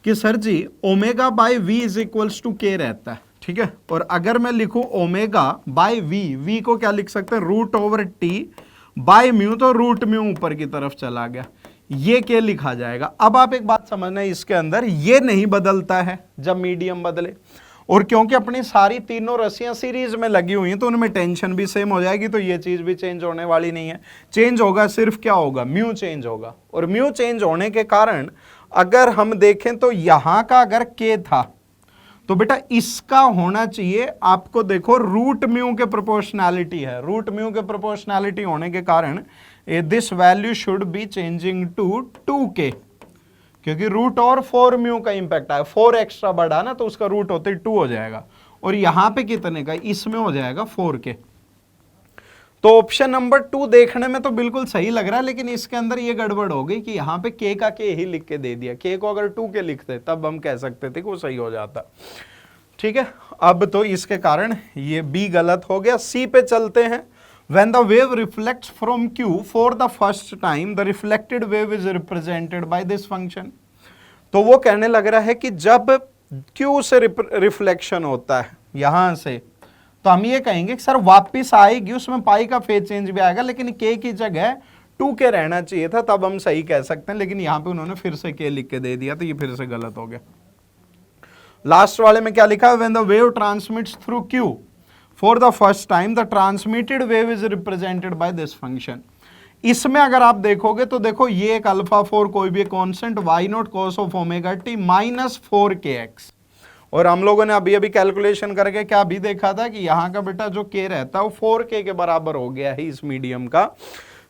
कि sir ji omega by v is equals to k रहता है। ठीक है, और अगर मैं लिखूं ओमेगा बाय वी को क्या लिख सकते हैं, root over T by mu, तो रूट म्यू ऊपर की तरफ चला गया, ये के लिखा जाएगा। अब आप एक बात समझना, इसके अंदर ये नहीं बदलता है जब मीडियम बदले, और क्योंकि अपनी सारी तीनों रस्सियां सीरीज में लगी हुई हैं तो उनमें टेंशन भी सेम हो जाएगी, तो ये चीज भी चेंज होने वाली नहीं है। चेंज होगा सिर्फ क्या होगा, म्यू चेंज होगा। और म्यू चेंज होने के कारण अगर हम देखें तो यहां का अगर के था तो बेटा इसका होना चाहिए, आपको देखो रूट म्यू के प्रोपोर्शनैलिटी है, रूट म्यू के प्रोपोर्शनैलिटी होने के कारण this value should be changing to 2k, क्योंकि रूट और 4 म्यू का इंपैक्ट आया, 4 एक्स्ट्रा बढ़ा ना तो उसका रूट होते 2 हो जाएगा, और यहां पे कितने का, इसमें हो जाएगा 4k। तो ऑप्शन नंबर 2 देखने में तो बिल्कुल सही लग रहा है लेकिन इसके अंदर ये गड़बड़ हो गई कि यहाँ पे के का के ही लिख के दे दिया, के को अगर 2 के लिखते तब हम कह सकते थे कि वो सही हो जाता। ठीक है, अब तो इसके कारण ये बी गलत हो गया। सी पे चलते हैं। When the wave reflects from Q for the first time, the reflected wave is represented by this function. तो वो कहने लग रहा है कि जब Q से रिफ्लेक्शन होता है यहां से, तो हम ये कहेंगे कि सर वापिस आएगी, उसमें पाई का फेज चेंज भी आएगा, लेकिन K की जगह 2K रहना चाहिए था, तब हम सही कह सकते हैं, लेकिन यहां पे उन्होंने फिर से K लिख के दे दिया, तो ये फिर से गलत हो गया। लास्ट वाले में क्या लिखा है? When the wave transmits through Q for the first time, the transmitted wave is represented by this function. इसमें अगर आप देखोगे तो देखो ये एक अल्फा 4 कोई भी constant y not cos of omega t minus 4kx, और हम लोगों ने अभी अभी कैलकुलेशन करके क्या भी देखा था कि यहाँ का बेटा जो k रहता है वो 4k के बराबर हो गया है इस मीडियम का।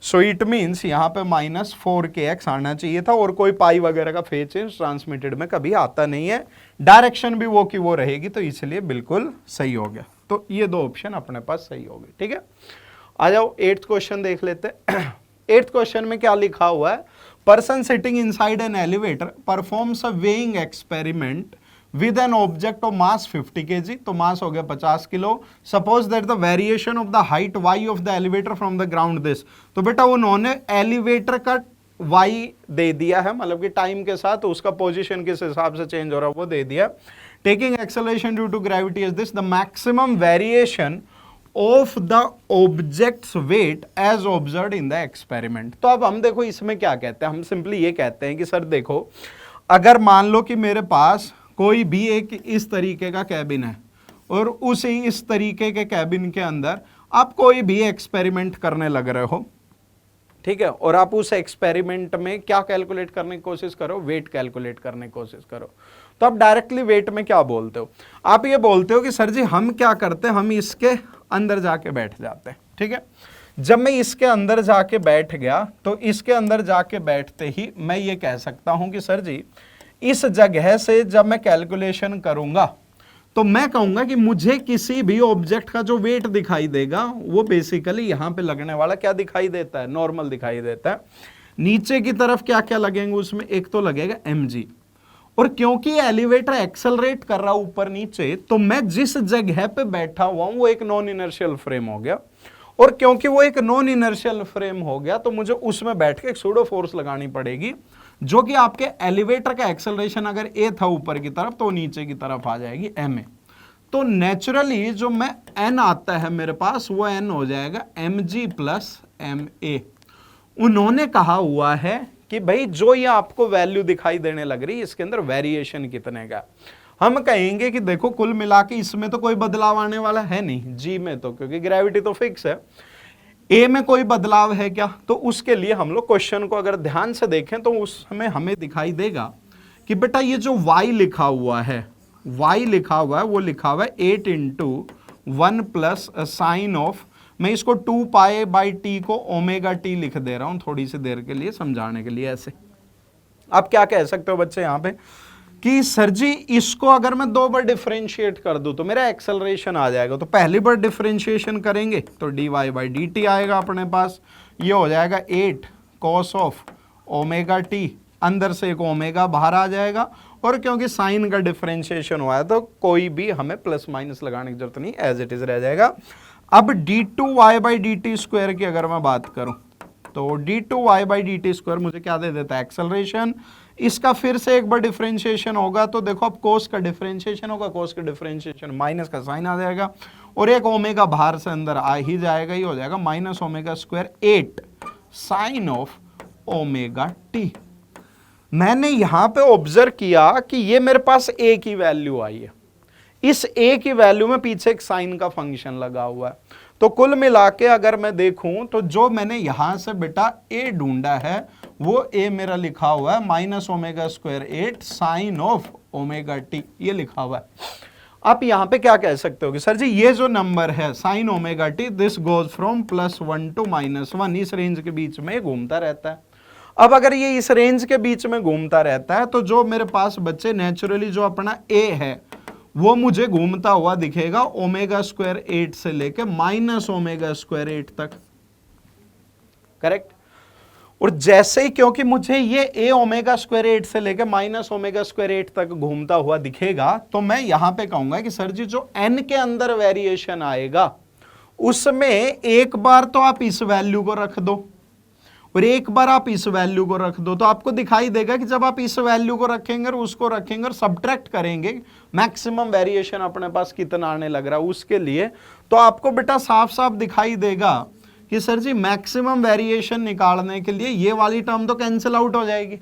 सो इट मीन्स यहाँ पे माइनस 4kx आना चाहिए था, और कोई पाई वगैरह का फेज चेंज ट्रांसमिटेड में कभी आता नहीं है, डायरेक्शन भी वो की वो रहेगी, तो इसलिए बिल्कुल सही हो गया। तो ये दो ऑप्शन अपने पास सही हो गए। ठीक है, आ जाओ 8th क्वेश्चन देख लेते हैं। 8th क्वेश्चन में क्या लिखा हुआ है? Person sitting inside an elevator performs a weighing experiment with an object of mass 50 kg, तो मास हो गया 50 kilo. Suppose that the variation of the height y of the elevator from the ground this, तो बेटा उन्होंने elevator का y दे दिया है, मतलब कि टाइम के साथ उसका पोजीशन किस हिसाब से चेंज हो रहा है वो दे दिया। Taking acceleration due to gravity is this, the maximum variation of the object's weight as observed in the experiment. तो अब हम देखो इसमें क्या कहते हैं, हम सिंपली ये कहते हैं कि सर देखो, अगर मान लो कि मेरे पास कोई भी एक इस तरीके का कैबिन है, और उसी इस तरीके के कैबिन के अंदर आप कोई भी एक्सपेरिमेंट करने लग रहे हो, ठीक है, और आप उस एक्सपेरिमेंट में क्या कैलकुलेट करने की कोशिश करो? वेट कैलकुलेट करने की कोशिश करो। तो आप डायरेक्टली वेट में क्या बोलते हो? आप ये बोलते हो कि सर जी हम क्या करते हैं, हम इसके अंदर जाके बैठ जाते हैं। ठीक है, जब मैं इसके अंदर जाके बैठ गया, तो इसके अंदर जाके बैठते ही मैं ये कह सकता हूं कि सर जी इस जगह से जब मैं कैलकुलेशन करूंगा तो मैं कहूंगा कि मुझे किसी भी ऑब्जेक्ट का जो वेट दिखाई देगा वो बेसिकली यहां पे लगने वाला क्या दिखाई देता है? नॉर्मल दिखाई देता है। नीचे की तरफ क्या क्या लगेंगे उसमें? एक तो लगेगा mg, और क्योंकि एलिवेटर एक्सेलरेट कर रहा ऊपर नीचे, तो मैं जिस जगह पे बैठा हुआ हूं वो एक नॉन इनर्शियल फ्रेम हो गया, और क्योंकि वो एक नॉन इनर्शियल फ्रेम हो गया तो मुझे उसमें बैठ के एक सूडो फोर्स लगानी पड़ेगी, जो कि आपके एलिवेटर का एक्सेलरेशन अगर a था ऊपर की तरफ, तो नीचे की तरफ आ जाएगी ma। तो नेचुरली जो मैं n आता है मेरे पास, वो n हो जाएगा mg प्लस ma। उन्होंने कहा हुआ है कि भाई जो ये आपको वैल्यू दिखाई देने लग रही है, इसके अंदर वेरिएशन कितने का? हम कहेंगे कि देखो कुल मिला के इसमें तो कोई बदलाव आने वाला है नहीं, जी में तो, क्योंकि ग्रेविटी तो फिक्स है। ए में कोई बदलाव है क्या? तो उसके लिए हम लोग क्वेश्चन को अगर ध्यान से देखें तो उसमें हमें दिखाई देगा कि बेटा ये जो y लिखा हुआ है, y लिखा हुआ है वो लिखा हुआ है 8 इंटू 1 प्लस साइन ऑफ, मैं इसको 2 पाई बाई टी को ओमेगा टी लिख दे रहा हूं थोड़ी सी देर के लिए समझाने के लिए। ऐसे आप क्या कह सकते हो बच्चे यहां पे कि सर जी इसको अगर मैं 2 बार डिफरेंशिएट कर दूं तो मेरा एक्सेलरेशन आ जाएगा। तो पहली बार डिफरेंशिएशन करेंगे तो d y by d t आएगा अपने पास, ये हो जाएगा 8 कॉस ऑफ ओमेगा टी, अंदर से एक ओमेगा बाहर आ जाएगा, और क्योंकि साइन का डिफरेंशिएशन हुआ है तो कोई भी हमें प्लस माइनस लगाने की जरूरत नहीं, एज इट इज रह जाएगा। अब d2y by d T square की अगर मैं बात करूं तो d2y by d T square मुझे क्या दे देता है? एक्सेलरेशन। इसका फिर से एक बार डिफरेंशिएशन होगा तो देखो अब कोस का डिफरेंशिएशन होगा, कोस का डिफरेंशिएशन माइनस का साइन आ जाएगा, और एक ओमेगा बाहर से अंदर आ ही जाएगा, ये हो जाएगा minus omega square 8 sine of omega t. मैंने यहां पे ऑब्जर्व किया कि ये मेरे पास a की वैल्यू आई है, इस a की वैल्यू में पीछे एक साइन का फंक्शन लगा हुआ है, तो कुल मिला के अगर मैं देखूं तो जो मैंने यहां से बेटा a ढूंढा है वो a मेरा लिखा हुआ है minus omega square 8 sine of omega t, ये लिखा हुआ है। आप यहां पे क्या कह सकते हो कि सर जी ये जो नंबर है sine omega t, this goes from +1 to -1, इस रेंज के बीच में घूमता रहता है। अब अगर ये इस रेंज के बीच में घूमता रहता है तो जो मेरे पास बच्चे नेचुरली जो अपना a है वो मुझे घूमता हुआ दिखेगा ओमेगा स्क्वायर 8 से लेके माइनस ओमेगा स्क्वायर 8 तक, करेक्ट। और जैसे ही क्योंकि मुझे ये a ओमेगा स्क्वायर 8 से लेके माइनस ओमेगा स्क्वायर 8 तक घूमता हुआ दिखेगा, तो मैं यहां पे कहूंगा कि सर जी जो n के अंदर वेरिएशन आएगा उसमें एक बार तो आप इस वैल्यू को रख दो और एक बार आप इस वैल्यू को रख दो, तो आपको दिखाई देगा कि जब आप इस वैल्यू को रखेंगे और उसको रखेंगे और सब्ट्रैक्ट करेंगे, मैक्सिमम वेरिएशन अपने पास कितना आने लग रहा है उसके लिए, तो आपको बेटा साफ साफ दिखाई देगा कि सर जी मैक्सिमम वेरिएशन निकालने के लिए ये वाली टर्म तो कैंसिल आउट हो जाएगी,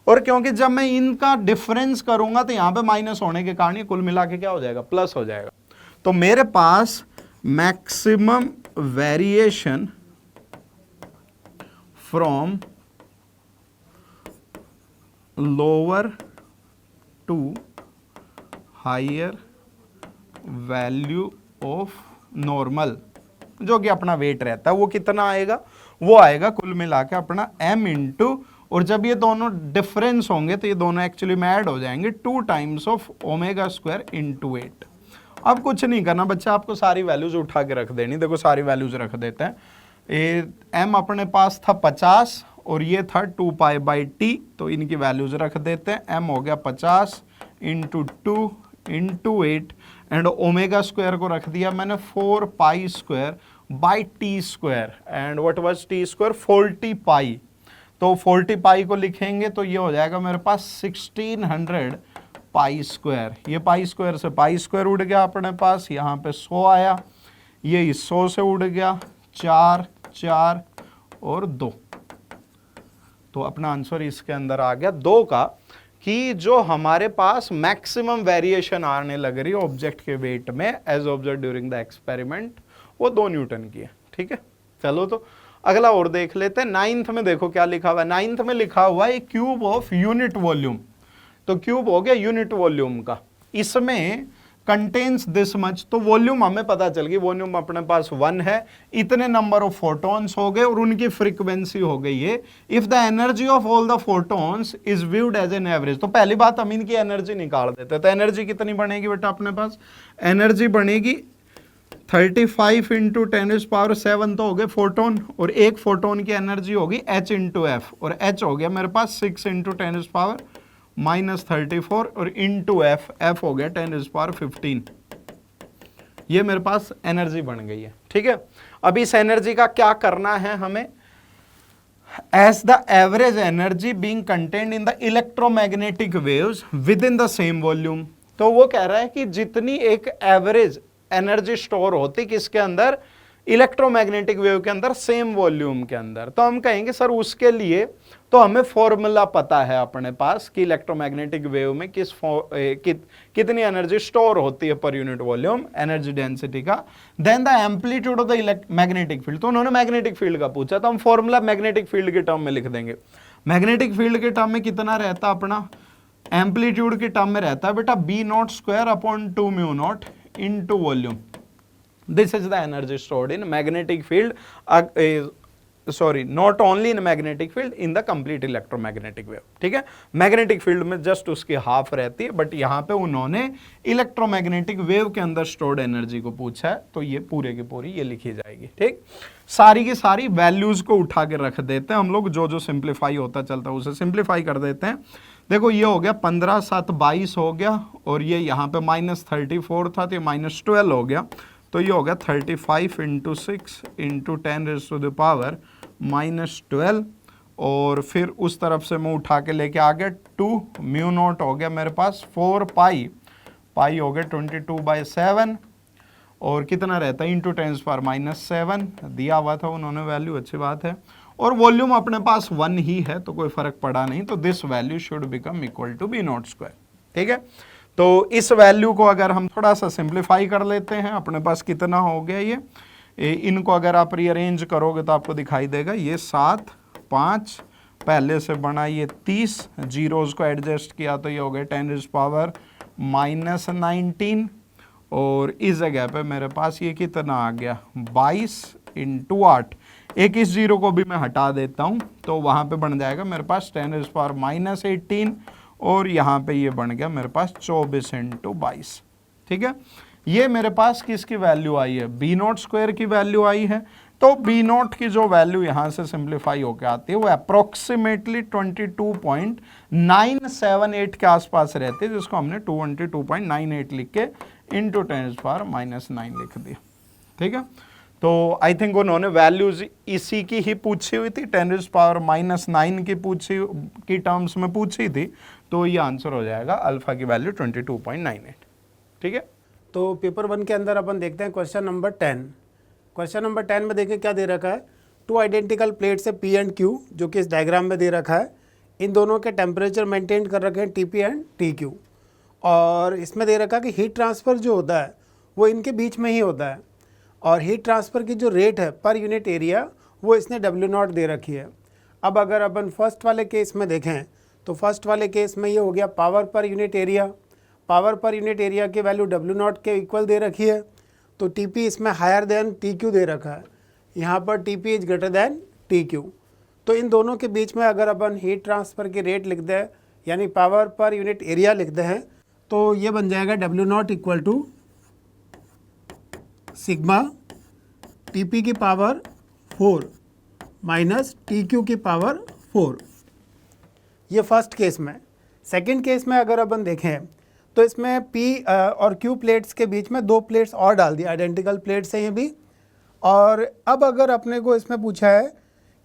और क्योंकि जब मैं इनका डिफरेंस करूंगा तो यहां पे माइनस होने के कारण ये कुल मिला के क्या हो जाएगा, प्लस हो जाएगा। तो मेरे पास maximum variation from lower to higher value of normal, जो कि अपना वेट रहता है, वो कितना आएगा, वो आएगा कुल मिला के अपना m इंटू, और जब ये दोनों डिफरेंस होंगे तो ये दोनों एक्चुअली में ऐड हो जाएंगे 2 times of omega square into 8। अब कुछ नहीं करना बच्चा, आपको सारी वैल्यूज उठा के रख देनी। देखो सारी वैल्यूज रख देते हैं। m अपने पास था 50 और ये था 2 पाई बाई टी, तो इनकी वैल्यूज रख देते हैं। m हो गया 50 into 2 into 8 and omega square को रख दिया मैंने 4 pi square by T square, and what was T square, 40 पाई। तो 40 पाई को लिखेंगे तो ये हो जाएगा मेरे पास 1600 पाई स्क्वायर। ये पाई स्क्वायर से पाई स्क्वायर उड़ गया अपने पास, यहाँ पे 100 आया, ये इस 100 से उड़ गया, 4 4 और 2, तो अपना आंसर इसके अंदर आ गया 2 का, कि जो हमारे पास मैक्सिमम वेरिएशन आने लग रही है ऑब्जेक्ट के वेट में as observe during the experiment, वो 2 न्यूटन की है। ठीक है, चलो तो अगला और देख लेते हैं। 9th में देखो क्या लिखा हुआ है, 9th में लिखा हुआ है क्यूब ऑफ यूनिट वॉल्यूम। तो क्यूब हो गया यूनिट वॉल्यूम का, इसमें कंटेन्स दिस मच, तो वॉल्यूम हमें पता चल गई, वॉल्यूम अपने पास 1 है, इतने नंबर ऑफ फोटॉन्स हो गए और उनकी फ्रीक्वेंसी हो गई है। If the energy of all the photons is viewed as an average, तो पहली बात हम इनकी एनर्जी निकाल देते हैं। तो एनर्जी कितनी बनेगी बेटा अपने पास, एनर्जी बनेगी 35 इंटू 10⁻⁷ तो हो गए फोटोन, और एक फोटोन की एनर्जी होगी h इंटू एफ, और h हो गया मेरे पास 6 इंटू 10⁻⁻34 और इंटू एफ हो गया 10⁻15। ये मेरे पास एनर्जी बन गई है। ठीक है, अब इस एनर्जी का क्या करना है हमें, as the average energy being contained in the electromagnetic waves within the same volume. तो वो कह रहा है कि जितनी एक एवरेज एनर्जी स्टोर होती किसके अंदर, इलेक्ट्रोमैग्नेटिक वेव के अंदर, सेम वॉल्यूम के अंदर, तो हम कहेंगे सर उसके लिए तो हमें फॉर्मूला पता है अपने पास कि इलेक्ट्रोमैग्नेटिक वेव में कितनी एनर्जी स्टोर होती है पर यूनिट वॉल्यूम, एनर्जी डेंसिटी का। Then the amplitude of the magnetic field, तो उन्होंने मैग्नेटिक फील्ड का पूछा, तो हम फॉर्मूला मैग्नेटिक फील्ड के टर्म में लिख देंगे। मैग्नेटिक फील्ड के टर्म में कितना रहता अपना, एम्पलीट्यूड के टर्म में रहता है बेटा B0² upon 2 mu naught into volume. This is the energy stored in magnetic field, not only in magnetic field, in the complete electromagnetic wave. ठीक है, मैग्नेटिक फील्ड में जस्ट उसकी हाफ रहती है, बट यहाँ पे उन्होंने इलेक्ट्रोमैग्नेटिक वेव के अंदर स्टोर्ड एनर्जी को पूछा है, तो ये पूरे की पूरी ये लिखी जाएगी। ठीक, सारी की सारी वैल्यूज को उठा के रख देते हैं हम लोग, जो जो सिंप्लीफाई होता चलता है उसे सिंप्लीफाई कर देते हैं। देखो ये हो गया 15 7 22 हो गया, और ये यहाँ पे -34 था तो ये -12 हो गया, तो ये हो गया 35 इंटू 6 इंटू 10⁻⁻12, और फिर उस तरफ से मैं उठा के लेके आ गया 2 म्यू नॉट हो गया मेरे पास 4 पाई हो गया 22/7, और कितना रहता है इंटू 10⁻⁷ दिया हुआ था उन्होंने वैल्यू, अच्छी बात है, और वॉल्यूम अपने पास 1 ही है तो कोई फर्क पड़ा नहीं, तो this value should become equal to B0²। ठीक है, तो इस वैल्यू को अगर हम थोड़ा सा सिंप्लीफाई कर लेते हैं, अपने पास कितना हो गया ये, इनको अगर आप रीअरेंज करोगे तो आपको दिखाई देगा ये 7 5 पहले से बना, ये 30 जीरोज को एडजस्ट किया तो ये हो गया 10⁻⁻19, और इस जगह पे मेरे पास ये कितना आ गया 22 इंटू 8, एक इस जीरो को भी मैं हटा देता हूं तो वहां पे बन जाएगा मेरे पास 10⁻⁻18, और यहाँ पे ये बन गया मेरे पास 24 इंटू 22। ठीक है, ये मेरे पास किसकी वैल्यू आई है, B0² की वैल्यू आई है। तो B0 की जो वैल्यू यहाँ से सिंप्लीफाई होकर आती है वो अप्रोक्सीमेटली 22.978 के आसपास रहती है, जिसको हमने 222.98 लिख के इंटू 10⁻⁹ लिख दिया। ठीक है, तो आई थिंक उन्होंने वैल्यूज इसी की ही पूछी हुई थी, 10⁻⁻9 की टर्म्स में पूछी थी, तो ये आंसर हो जाएगा अल्फा की वैल्यू 22.98। ठीक है, तो पेपर 1 के अंदर अपन देखते हैं क्वेश्चन नंबर 10। क्वेश्चन नंबर 10 में देखें क्या दे रखा है, 2 आइडेंटिकल प्लेट्स है P एंड Q, जो कि इस डायग्राम में दे रखा है। इन दोनों के टेम्परेचर मेंटेन कर रखे हैं TP एंड TQ, और इसमें दे रखा है कि हीट ट्रांसफ़र जो होता है वो इनके बीच में ही होता है, और हीट ट्रांसफ़र की जो रेट है पर यूनिट एरिया वो इसने W0 दे रखी है। अब अगर अपन फर्स्ट वाले केस में देखें तो फर्स्ट वाले केस में ये हो गया power per unit area, power per unit area की वैल्यू W0 के इक्वल दे रखी है, तो TP इसमें हायर देन TQ दे रखा है, यहाँ पर TP is greater than TQ। तो इन दोनों के बीच में अगर अपन हीट ट्रांसफ़र की रेट लिख दें, यानी पावर पर यूनिट एरिया लिखते हैं, तो ये बन जाएगा W0 equal to sigma TP की पावर 4 माइनस TQ की पावर 4। ये फर्स्ट केस में। सेकंड केस में अगर अपन देखें तो इसमें P और Q प्लेट्स के बीच में 2 प्लेट्स और डाल दी, आइडेंटिकल प्लेट्स हैं ये भी। और अब अगर अपने को इसमें पूछा है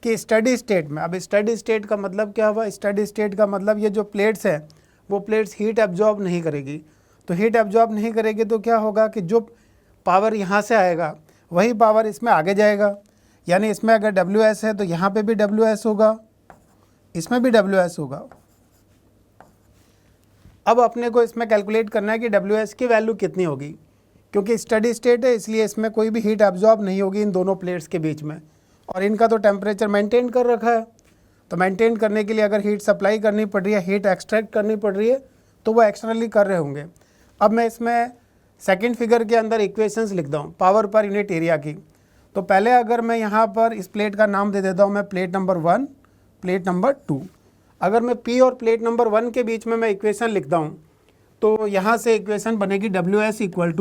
कि स्टडी स्टेट में, अब स्टडी स्टेट का मतलब क्या हुआ, स्टडी स्टेट का मतलब ये जो प्लेट्स है वो प्लेट्स हीट एब्जॉर्ब नहीं करेगी। तो हीट एब्जॉर्ब नहीं करेगी तो क्या होगा कि जो पावर यहाँ से आएगा वही पावर इसमें आगे जाएगा, यानी इसमें अगर WS है तो यहाँ पे भी WS होगा, इसमें भी WS होगा। अब अपने को इसमें कैलकुलेट करना है कि WS की वैल्यू कितनी होगी, क्योंकि स्टडी स्टेट है इसलिए इसमें कोई भी हीट एब्जॉर्ब नहीं होगी इन दोनों प्लेट्स के बीच में, और इनका तो टेम्परेचर मेंटेन कर रखा है। तो मेंटेन करने के लिए अगर हीट सप्लाई करनी पड़ रही है, हीट एक्सट्रैक्ट करनी पड़ रही है, तो वो एक्सटर्नली कर रहे होंगे। अब मैं इसमें सेकंड फिगर के अंदर इक्वेशंस लिखता हूँ पावर पर यूनिट एरिया की। तो पहले अगर मैं यहाँ पर इस प्लेट का नाम दे देता हूँ मैं प्लेट नंबर 1, प्लेट नंबर 2। अगर मैं P और प्लेट नंबर 1 के बीच में मैं इक्वेशन लिखता हूँ तो यहाँ से इक्वेशन बनेगी WS equal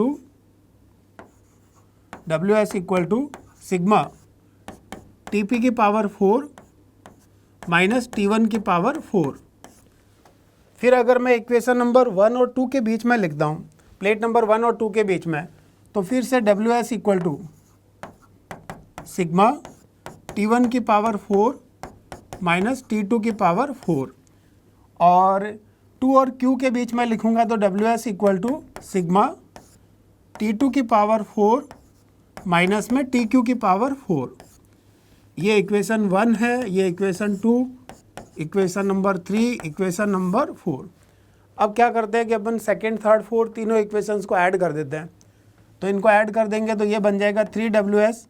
to sigma TP की पावर 4 माइनस T1 की पावर 4। फिर अगर मैं इक्वेशन नंबर 1 और 2 के बीच में लिखता हूँ, प्लेट नंबर 1 और 2 के बीच में, तो फिर से WS equal to sigma T1 की पावर 4 माइनस T2 की पावर 4, और 2 और Q के बीच में लिखूंगा तो WS equal to sigma T2 की पावर 4 माइनस में TQ की पावर 4। ये इक्वेशन 1 है, ये equation 2, equation number 3, equation number 4। अब क्या करते हैं कि अपन सेकेंड, थर्ड, फोर्थ तीनों इक्वेशंस को ऐड कर देते हैं। तो इनको ऐड कर देंगे तो ये बन जाएगा 3WS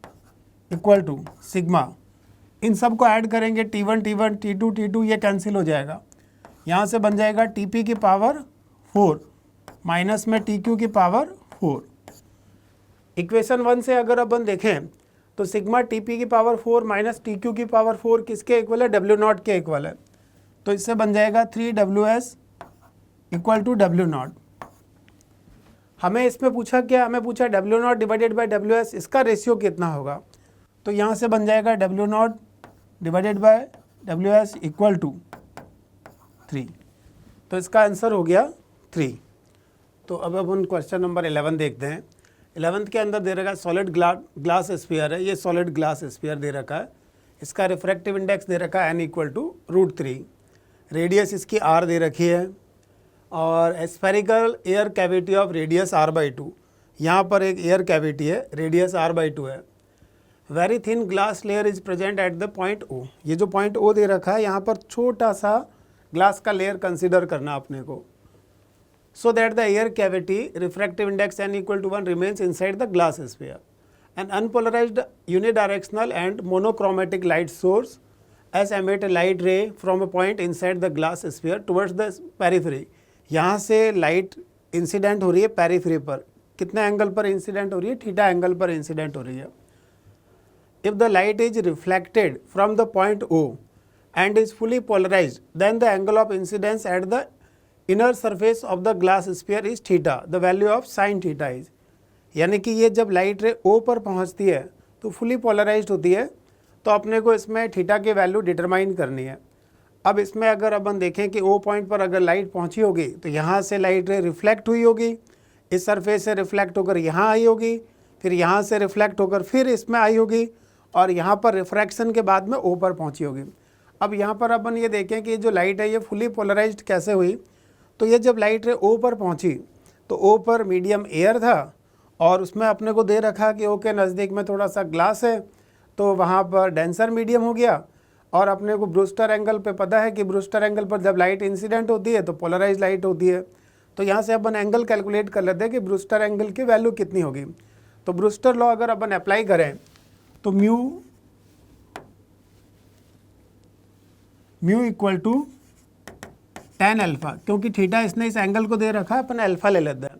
इक्वल टू सिग्मा, इन सब को ऐड करेंगे T1 T1 T2 T2, ये कैंसिल हो जाएगा। यहाँ से बन जाएगा TP की पावर 4 माइनस में TQ की पावर 4। इक्वेशन 1 से अगर अपन देखें तो सिग्मा TP की पावर 4 माइनस TQ की पावर 4 किसके इक्वल है, W0 के इक्वल है। तो इससे बन जाएगा 3WS इक्वल टू W0। हमें इसमें पूछा क्या, हमें पूछा W0 डिवाइडेड बाई WS, इसका रेशियो कितना होगा। तो यहाँ से बन जाएगा W0 divided by WS equal to 3। तो इसका आंसर हो गया 3। तो अब अपन क्वेश्चन नंबर 11 देखते हैं। 11th के अंदर दे रखा है सॉलिड ग्लास स्फीयर है, ये सॉलिड ग्लास स्फीयर दे रखा है। इसका रिफ्रैक्टिव इंडेक्स दे रखा है n इक्वल टू √3, रेडियस इसकी r दे रखी है, और spherical air cavity of radius r/2। यहाँ पर एक एयर कैविटी है, रेडियस r/2 है। Very thin glass layer is present at the point O। ये जो पॉइंट O दे रखा है, यहाँ पर छोटा सा ग्लास का लेयर कंसिडर करना अपने को, so that the air cavity refractive index n equal to 1 remains inside the glass sphere. An unpolarized unidirectional and monochromatic light source as emit a light ray from a point inside the glass sphere towards the periphery. यहाँ से light incident हो रही है periphery पर, कितने angle पर incident हो रही है, थीटा एंगल पर इंसिडेंट हो रही है। If the light is reflected from the point O and is fully polarized, then the angle of incidence at the inner surface of the glass sphere is theta. The value of sin theta is, यानी कि ये जब light रे O पर पहुंचती है तो fully polarised होती है, तो अपने को इसमें थीटा की वैल्यू डिटरमाइन करनी है। अब इसमें अगर अपन देखें कि O पॉइंट पर अगर लाइट पहुंची होगी तो यहाँ से लाइट रे रिफ्लेक्ट हुई होगी, इस सरफेस से रिफ्लेक्ट होकर यहाँ आई होगी, फिर यहाँ से रिफ्लेक्ट होकर फिर इसमें आई होगी और यहाँ पर रिफ्रैक्शन के बाद में ओ पर पहुँची होगी। अब यहाँ पर अपन ये देखें कि जो लाइट है ये फुली पोलराइज्ड कैसे हुई। तो ये जब लाइट रे ओ पर पहुँची तो ओ पर मीडियम एयर था और उसमें अपने को दे रखा कि ओ के नज़दीक में थोड़ा सा ग्लास है, तो वहाँ पर डेंसर मीडियम हो गया। और अपने को ब्रूस्टर एंगल पे पता है कि ब्रूस्टर एंगल पर जब लाइट इंसिडेंट होती है तो पोलराइज लाइट होती है। तो यहाँ से अपन एंगल कैलकुलेट कर लेते हैं कि ब्रूस्टर एंगल की वैल्यू कितनी होगी। तो ब्रूस्टर लॉ अगर अपन अप्लाई करें तो mu equal to tan alpha, क्योंकि थीटा इसने इस एंगल को दे रखा है, अपन अल्फ़ा ले लेते हैं।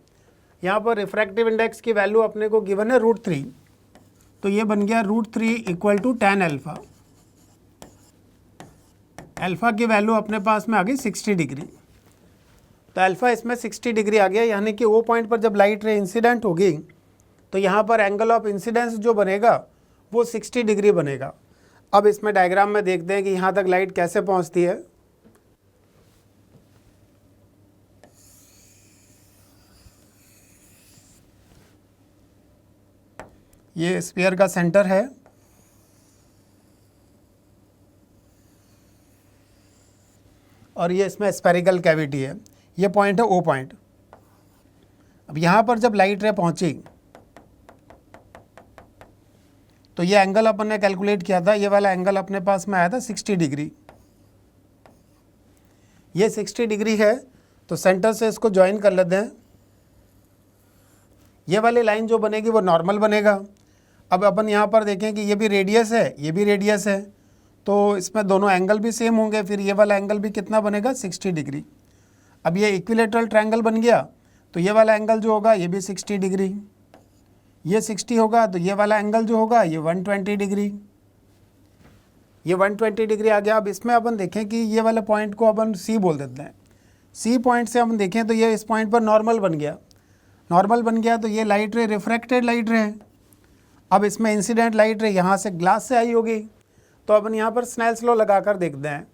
यहाँ पर रिफ्रैक्टिव इंडेक्स की वैल्यू अपने को गिवन है √3, तो ये बन गया √3 equal to tan alpha. Alpha की वैल्यू अपने पास में आ गई 60 डिग्री। तो अल्फ़ा इसमें 60 डिग्री आ गया, यानी कि वो पॉइंट पर जब लाइट रे इंसिडेंट होगी तो यहाँ पर एंगल ऑफ इंसिडेंस जो बनेगा वो 60 डिग्री बनेगा। अब इसमें डायग्राम में देखते हैं कि यहाँ तक लाइट कैसे पहुँचती है। ये स्फीयर का सेंटर है और ये इसमें स्फेरिकल कैविटी है, ये पॉइंट है ओ पॉइंट। अब यहाँ पर जब लाइट रे पहुँची तो ये एंगल अपन ने कैलकुलेट किया था, ये वाला एंगल अपने पास में आया था 60 डिग्री। ये 60 डिग्री है, तो सेंटर से इसको ज्वाइन कर लेते हैं। ये वाली लाइन जो बनेगी वो नॉर्मल बनेगा। अब अपन यहाँ पर देखें कि ये भी रेडियस है, ये भी रेडियस है, तो इसमें दोनों एंगल भी सेम होंगे। फिर ये वाला एंगल भी कितना बनेगा 60 डिग्री। अब ये इक्विलेटरल ट्रायंगल बन गया, तो ये वाला एंगल जो होगा ये भी 60 डिग्री, ये 60 होगा, तो ये वाला एंगल जो होगा ये 120 डिग्री, ये 120 डिग्री आ गया। अब इसमें अपन देखें कि ये वाले पॉइंट को अपन सी बोल देते हैं। सी पॉइंट से हम देखें तो ये इस पॉइंट पर नॉर्मल बन गया, नॉर्मल बन गया, तो ये लाइट रे रिफ्रैक्टेड लाइट रे है। अब इसमें इंसिडेंट लाइट रे यहाँ से ग्लास से आई होगी, तो अपन यहाँ पर स्नेल्स लॉ लगाकर देखते हैं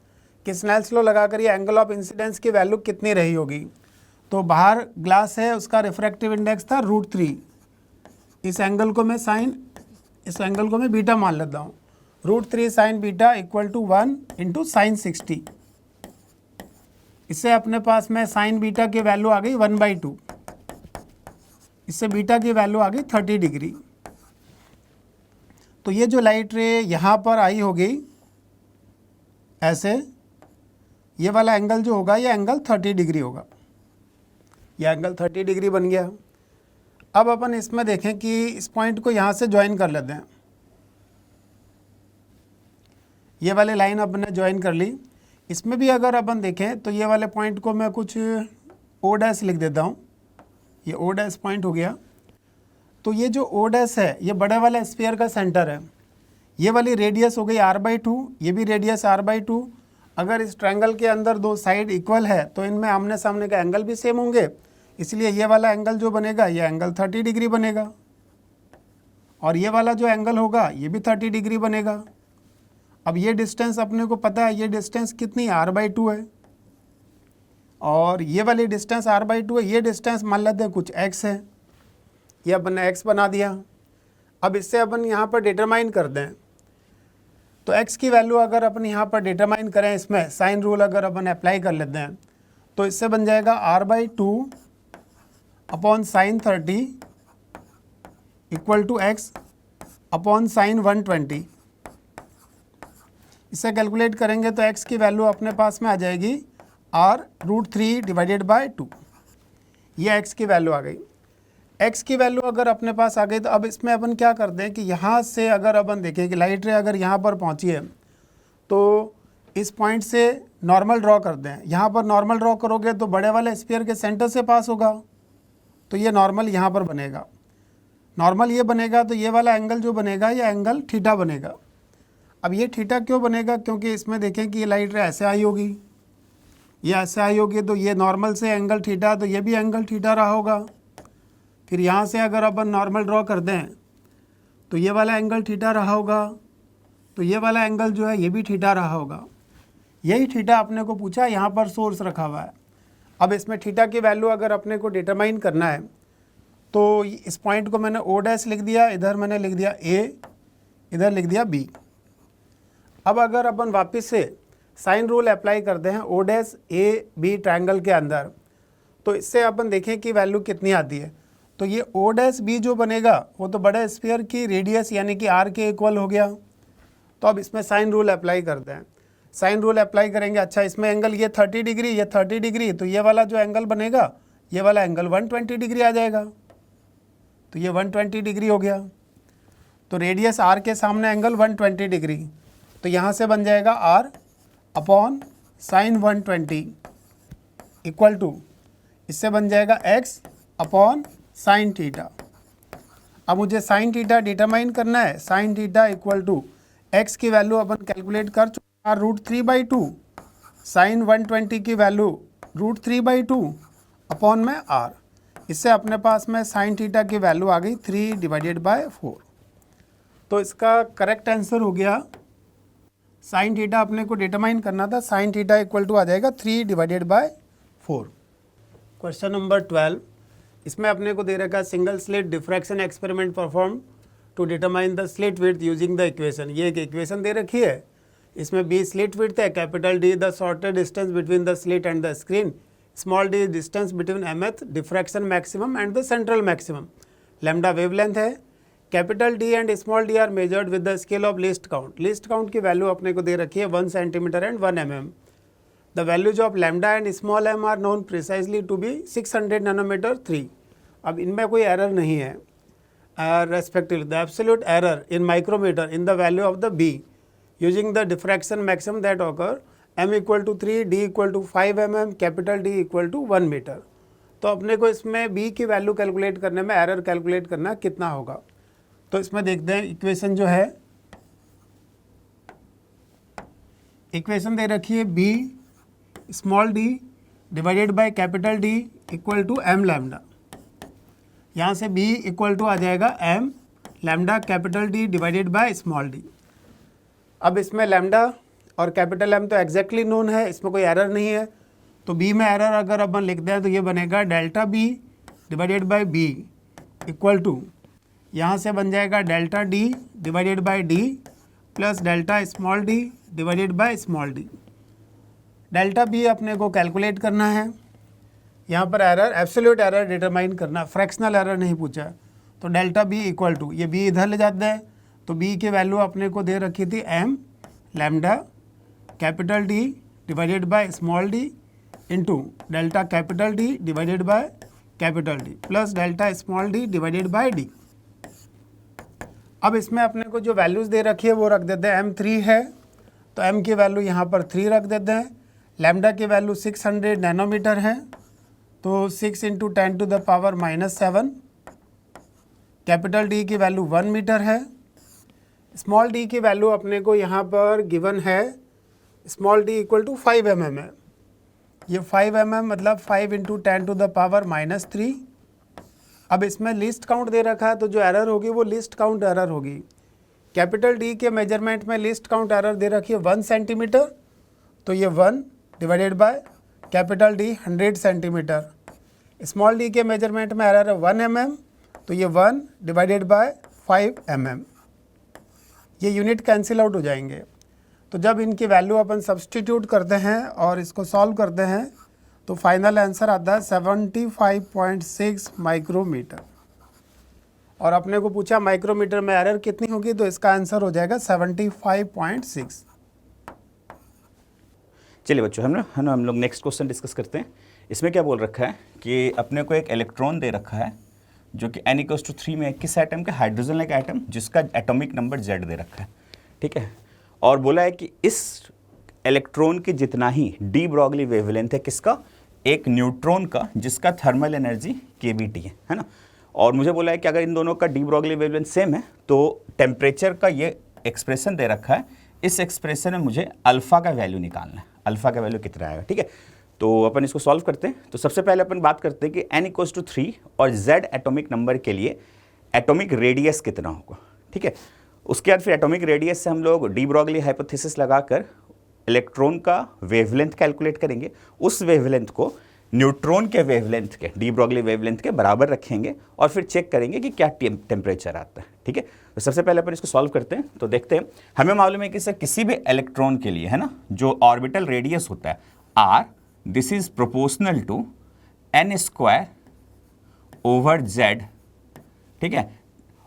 कि स्नेल्स लॉ लगाकर ये एंगल ऑफ इंसिडेंस की वैल्यू कितनी रही होगी। तो बाहर ग्लास है, उसका रिफ्रैक्टिव इंडेक्स था √3। इस एंगल को मैं इस एंगल को मैं बीटा मान लेता हूँ। √3 sin beta equal to 1 × sin 60। इससे अपने पास में sin बीटा की वैल्यू आ गई 1/2। इससे बीटा की वैल्यू आ गई 30 डिग्री। तो ये जो लाइट रे यहाँ पर आई होगी ऐसे, ये वाला एंगल जो होगा ये एंगल 30 डिग्री होगा, ये एंगल 30 डिग्री बन गया। अब अपन इसमें देखें कि इस पॉइंट को यहाँ से ज्वाइन कर लेते हैं। ये वाले लाइन अपन ने ज्वाइन कर ली। इसमें भी अगर अपन देखें तो ये वाले पॉइंट को मैं कुछ O' लिख देता हूँ, ये O' पॉइंट हो गया। तो ये जो O' है ये बड़े वाले स्फीयर का सेंटर है। ये वाली रेडियस हो गई r/2, ये भी रेडियस r/2। अगर इस ट्रायंगल के अंदर दो साइड इक्वल है तो इनमें आमने सामने का एंगल भी सेम होंगे, इसलिए ये वाला एंगल जो बनेगा ये एंगल 30 डिग्री बनेगा, और ये वाला जो एंगल होगा ये भी 30 डिग्री बनेगा। अब ये डिस्टेंस अपने को पता है, ये डिस्टेंस कितनी r/2 है, और ये वाली डिस्टेंस r/2 है। ये डिस्टेंस मान लेते हैं कुछ x है, ये अपन ने x बना दिया। अब इससे अपन यहाँ पर डिटरमाइन कर दें, तो x की वैल्यू अगर अपन यहाँ पर डिटरमाइन करें, इसमें साइन रूल अगर अपन अप्लाई कर लेते हैं, तो इससे बन जाएगा r/2 upon sine 30 equal to x upon sine 120। इसे कैलकुलेट करेंगे तो x की वैल्यू अपने पास में आ जाएगी r√3 डिवाइडेड बाय 2। ये x की वैल्यू आ गई। x की वैल्यू अगर अपने पास आ गई तो अब इसमें अपन क्या करते हैं कि यहाँ से अगर अपन देखें कि लाइट रे अगर यहाँ पर पहुँची है तो इस पॉइंट से नॉर्मल ड्रॉ करते हैं। यहाँ पर नॉर्मल ड्रॉ करोगे तो बड़े वाले स्फीयर के सेंटर से पास होगा, तो ये नॉर्मल यहाँ पर बनेगा। नॉर्मल ये बनेगा तो ये वाला एंगल जो बनेगा ये एंगल थीटा बनेगा। अब ये थीटा क्यों बनेगा, क्योंकि इसमें देखें कि ये लाइट रे ऐसे आई होगी, ये ऐसे आई होगी, तो ये नॉर्मल से एंगल थीटा, तो ये भी एंगल थीटा रहा होगा। फिर यहाँ से अगर अपन नॉर्मल ड्रॉ कर दें तो ये वाला एंगल थीटा रहा होगा, तो ये वाला एंगल जो है ये भी थीटा रहा होगा। यही थीटा अपने को पूछा, यहाँ पर सोर्स रखा हुआ है। अब इसमें थीटा की वैल्यू अगर अपने को डिटरमाइन करना है तो इस पॉइंट को मैंने ओ डैश लिख दिया, इधर मैंने लिख दिया ए, इधर लिख दिया बी। अब अगर अपन वापस से साइन रूल अप्लाई करते हैं O dash A B triangle के अंदर, तो इससे अपन देखें कि वैल्यू कितनी आती है। तो ये ओ डैश बी जो बनेगा वो तो बड़े स्फीयर की रेडियस यानी कि आर के इक्वल हो गया। तो अब इसमें साइन रूल अप्लाई करते हैं। साइन रूल अप्लाई करेंगे, अच्छा इसमें एंगल ये 30 डिग्री, ये 30 डिग्री, तो ये वाला जो एंगल बनेगा ये वाला एंगल 120 डिग्री आ जाएगा। तो ये 120 डिग्री हो गया। तो रेडियस आर के सामने एंगल 120 डिग्री, तो यहाँ से बन जाएगा R upon sine 120 equal to, इससे बन जाएगा एक्स अपॉन साइन थीटा। अब मुझे साइन थीटा डिटरमाइन करना है। Sine theta equal to x की वैल्यू अपन कैलकुलेट कर चुके हैं √3/2, साइन 120 की वैल्यू √3/2 अपॉन में आर। इससे अपने पास में साइन थीटा की वैल्यू आ गई 3/4। तो इसका करेक्ट आंसर हो गया, साइन थीटा अपने को डिटरमाइन करना था, साइन थीटा इक्वल टू आ जाएगा 3/4। क्वेश्चन नंबर 12, इसमें अपने को दे रखा है single slit diffraction experiment perform to determine the slit width using the equation. ये एक इक्वेशन दे रखी है, इसमें बी स्लिट विड्थ है, capital D the shortest distance between the slit and the screen, small D distance between mth diffraction maximum and the central maximum, lambda wavelength है, capital D and small D are measured with the scale of least count. Least count की value अपने को दे रखी है 1 centimetre and 1 mm। The values of lambda and small m are known precisely to be 600 nanometre 3। अब इनमें कोई error नहीं है, respectively the absolute error in micrometre in the value of the B using the diffraction maximum that occur m equal to 3, d equal to 5 mm, capital D equal to 1 metre. तो अपने को इसमें b की value calculate करने में error calculate करना कितना होगा। तो इसमें देखते हैं इक्वेशन जो है, इक्वेशन दे रखी है b small d divided by capital D equal to m lambda. यहाँ से b इक्वल टू आ जाएगा m lambda capital D divided by small d। अब इसमें लैम्डा और कैपिटल M तो एग्जैक्टली नोन है, इसमें कोई एरर नहीं है। तो b में एरर अगर अपन लिखते हैं तो ये बनेगा delta b divided by b equal to, यहाँ से बन जाएगा delta d divided by d plus delta small d divided by small d। Delta b अपने को कैलकुलेट करना है, यहाँ पर एरर एब्सोल्यूट एरर डिटरमाइन करना, फ्रैक्शनल एरर नहीं पूछा। तो डेल्टा b इक्वल टू, ये b इधर ले जाते हैं, तो b की वैल्यू अपने को दे रखी थी m lambda capital D divided by small d into delta capital D divided by capital D plus delta small d divided by d। अब इसमें अपने को जो वैल्यूज़ दे रखी है वो रख देते हैं, m3 है तो m की वैल्यू यहाँ पर 3 रख देते हैं, लैम्डा की वैल्यू 600 नैनोमीटर है तो 6 × 10⁻⁻7, कैपिटल D की वैल्यू 1 मीटर है, स्मॉल d की वैल्यू अपने को यहाँ पर गिवन है, small d equal to 5 mm है। ये 5 mm मतलब 5 × 10⁻³ अब इसमें लिस्ट काउंट दे रखा है तो जो एरर होगी वो लिस्ट काउंट एरर होगी। कैपिटल D के मेजरमेंट में लिस्ट काउंट एरर दे रखी है 1 सेंटीमीटर, तो ये 1 divided by capital D 100 centimetre. Small d के मेजरमेंट में एरर है 1 mm, तो ये 1 डिवाइडेड बाय 5 mm। ये यूनिट कैंसिल आउट हो जाएंगे। तो जब इनकी वैल्यू अपन सब्सटीट्यूट करते हैं और इसको सॉल्व करते हैं तो फाइनल आंसर आता है 75.6 माइक्रोमीटर। और अपने को पूछा माइक्रोमीटर में एरर कितनी होगी, तो इसका आंसर हो जाएगा 75.6। चलिए बच्चों, हम लोग नेक्स्ट क्वेश्चन डिस्कस करते हैं। इसमें क्या बोल रखा है कि अपने को एक इलेक्ट्रॉन दे रखा है जो कि n = 3 में किस एटम के, हाइड्रोजन लाइक एटम जिसका एटॉमिक नंबर Z दे रखा है, ठीक है। और बोला है कि इस इलेक्ट्रॉन की जितना ही डी ब्रॉगली वेवलेंथ है किसका, एक न्यूट्रॉन का जिसका थर्मल एनर्जी kBT है ना। और मुझे बोला है कि अगर इन दोनों का डी ब्रॉगली वेवलेंथ सेम है तो टेम्परेचर का ये एक्सप्रेशन दे रखा है, इस एक्सप्रेशन में मुझे अल्फ़ा का वैल्यू निकालना है, अल्फ़ा का वैल्यू कितना आएगा, ठीक है। तो अपन इसको सॉल्व करते हैं। तो सबसे पहले अपन बात करते हैं कि n = 3 और Z एटॉमिक नंबर के लिए एटॉमिक रेडियस कितना होगा, ठीक है। उसके बाद फिर एटॉमिक रेडियस से हम लोग डी ब्रॉगली हाइपोथेसिस लगाकर इलेक्ट्रॉन का वेवलेंथ कैलकुलेट करेंगे, उस वेवलेंथ को न्यूट्रॉन के वेवलेंथ के, डी ब्रॉगली वेवलेंथ के बराबर रखेंगे और फिर चेक करेंगे कि क्या टेम्परेचर आता है। ठीक है, तो सबसे पहले अपन इसको सॉल्व करते हैं। तो देखते हैं, हमें मालूम है कि सर किसी भी इलेक्ट्रॉन के लिए, है ना, जो ऑर्बिटल रेडियस होता है r, this is proportional to n² over z। ठीक है,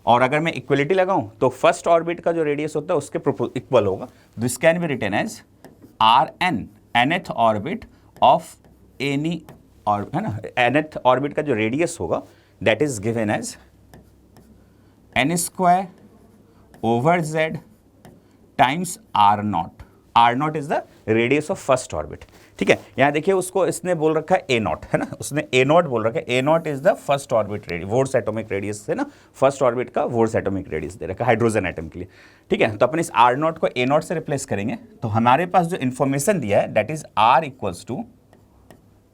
और अगर मैं इक्वलिटी लगाऊं तो फर्स्ट ऑर्बिट का जो रेडियस होता है उसके इक्वल होगा। This can be written as rn, nth orbit of any, और है ना, nth ऑर्बिट का जो रेडियस होगा that is given as n² over z times r0। r0 is the radius of first orbit. ठीक है, यहां देखिए उसको इसने बोल रखा है a0, है ना, उसने a0 बोल रखा है। a0 is the first orbit radius, verse atomic radius है ना, फर्स्ट ऑर्बिट का वोर्स एटॉमिक रेडियस दे रखा है हाइड्रोजन एटम के लिए। ठीक है, तो अपन इस r0 को a0 से रिप्लेस करेंगे तो हमारे पास जो इंफॉर्मेशन दिया है that is r equals to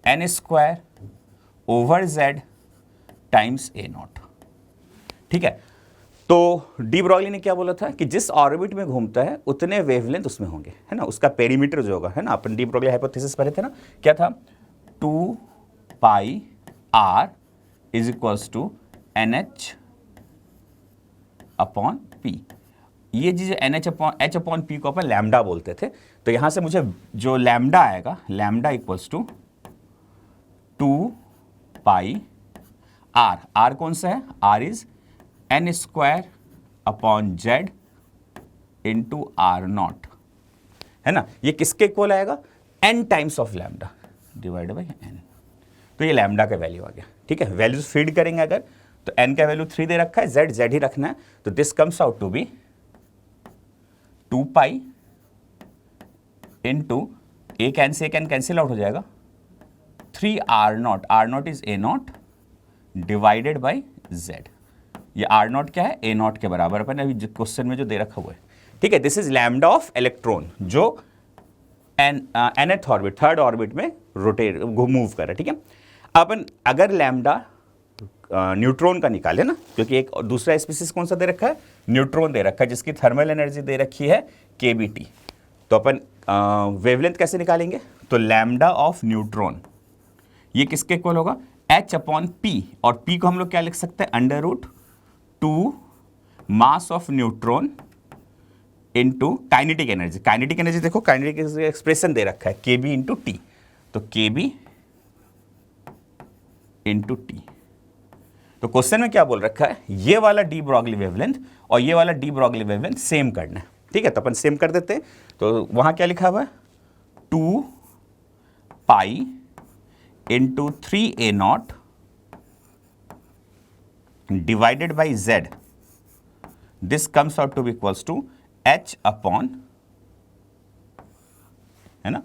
n² over z times a0। ठीक है, तो डी ब्रॉगली ने क्या बोला था कि जिस ऑर्बिट में घूमता है उतने वेवलेंथ उसमें होंगे, है ना, उसका पेरीमीटर जो होगा, है ना, अपन डी ब्रॉगली हाइपोथेसिस पढ़े थे ना, क्या था, 2 pi r is equals to NH upon P। ये चीज H अपॉन P को अपन लैम्डा बोलते थे। तो यहां से मुझे जो लैम्डा आएगा, lambda equals to 2 pi r कौन सा है, r is n² upon z into r0, है ना। ये किसके इक्वल आएगा, n times of lambda divide by n। तो ये लैम्डा का वैल्यू आ गया। ठीक है, वैल्यूज फीड करेंगे अगर, तो n का वैल्यू 3 दे रखा है, z ही रखना है, तो this comes out to be 2 pi into a cancel out हो जाएगा, 3r0, r0 is a0 divided by z। ये r0 क्या है, a0 के बराबर, अपन अभी क्वेश्चन में जो दे रखा हुआ है। ठीक है, this is lambda of electron जो nth ऑर्बिट, थर्ड ऑर्बिट में रोटेट मूव कर रहा है। ठीक है, अपन अगर लैम्डा न्यूट्रॉन का निकाले ना, क्योंकि एक दूसरा स्पीसीज कौन सा दे रखा है, न्यूट्रॉन दे रखा है, जिसकी थर्मल एनर्जी दे रखी है kBt। तो अपन वेवलेंथ कैसे निकालेंगे, तो लैम्डा ऑफ न्यूट्रॉन ये किसके इक्वल होगा, h अपॉन p, और p को हम लोग क्या लिख सकते हैं, √2 mass of neutron into kinetic energy. Kinetic energy देखो, काइनेटिक एक्सप्रेशन दे रखा है kb इंटू टी, तो kb इंटू टी। तो क्वेश्चन में क्या बोल रखा है, ये वाला डी ब्रॉगली वेवलेंथ और ये वाला डी ब्रॉगली वेवलेंथ सेम करना है। ठीक है, तो अपन सेम कर देते हैं। तो वहां क्या लिखा हुआ है, 2 pi into 3a0 divided by z। This comes out to be equals to h upon, है ना,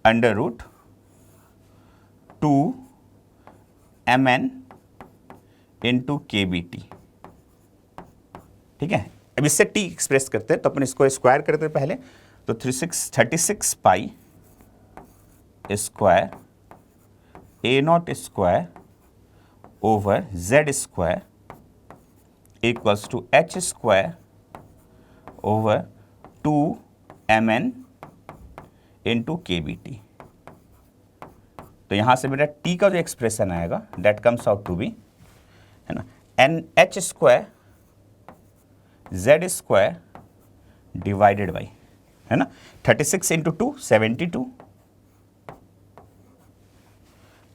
√2 mn इंटू kBt। ठीक है, अब इससे t एक्सप्रेस करते हैं, तो अपन इसको स्क्वायर करते हैं पहले, तो 36 pi square a0 square over z square equals to h square over 2 mn into kBt। तो यहां से मेरा t का जो एक्सप्रेशन आएगा that comes out to be, है ना, NH square z square divided by, है ना, 36 into 2 72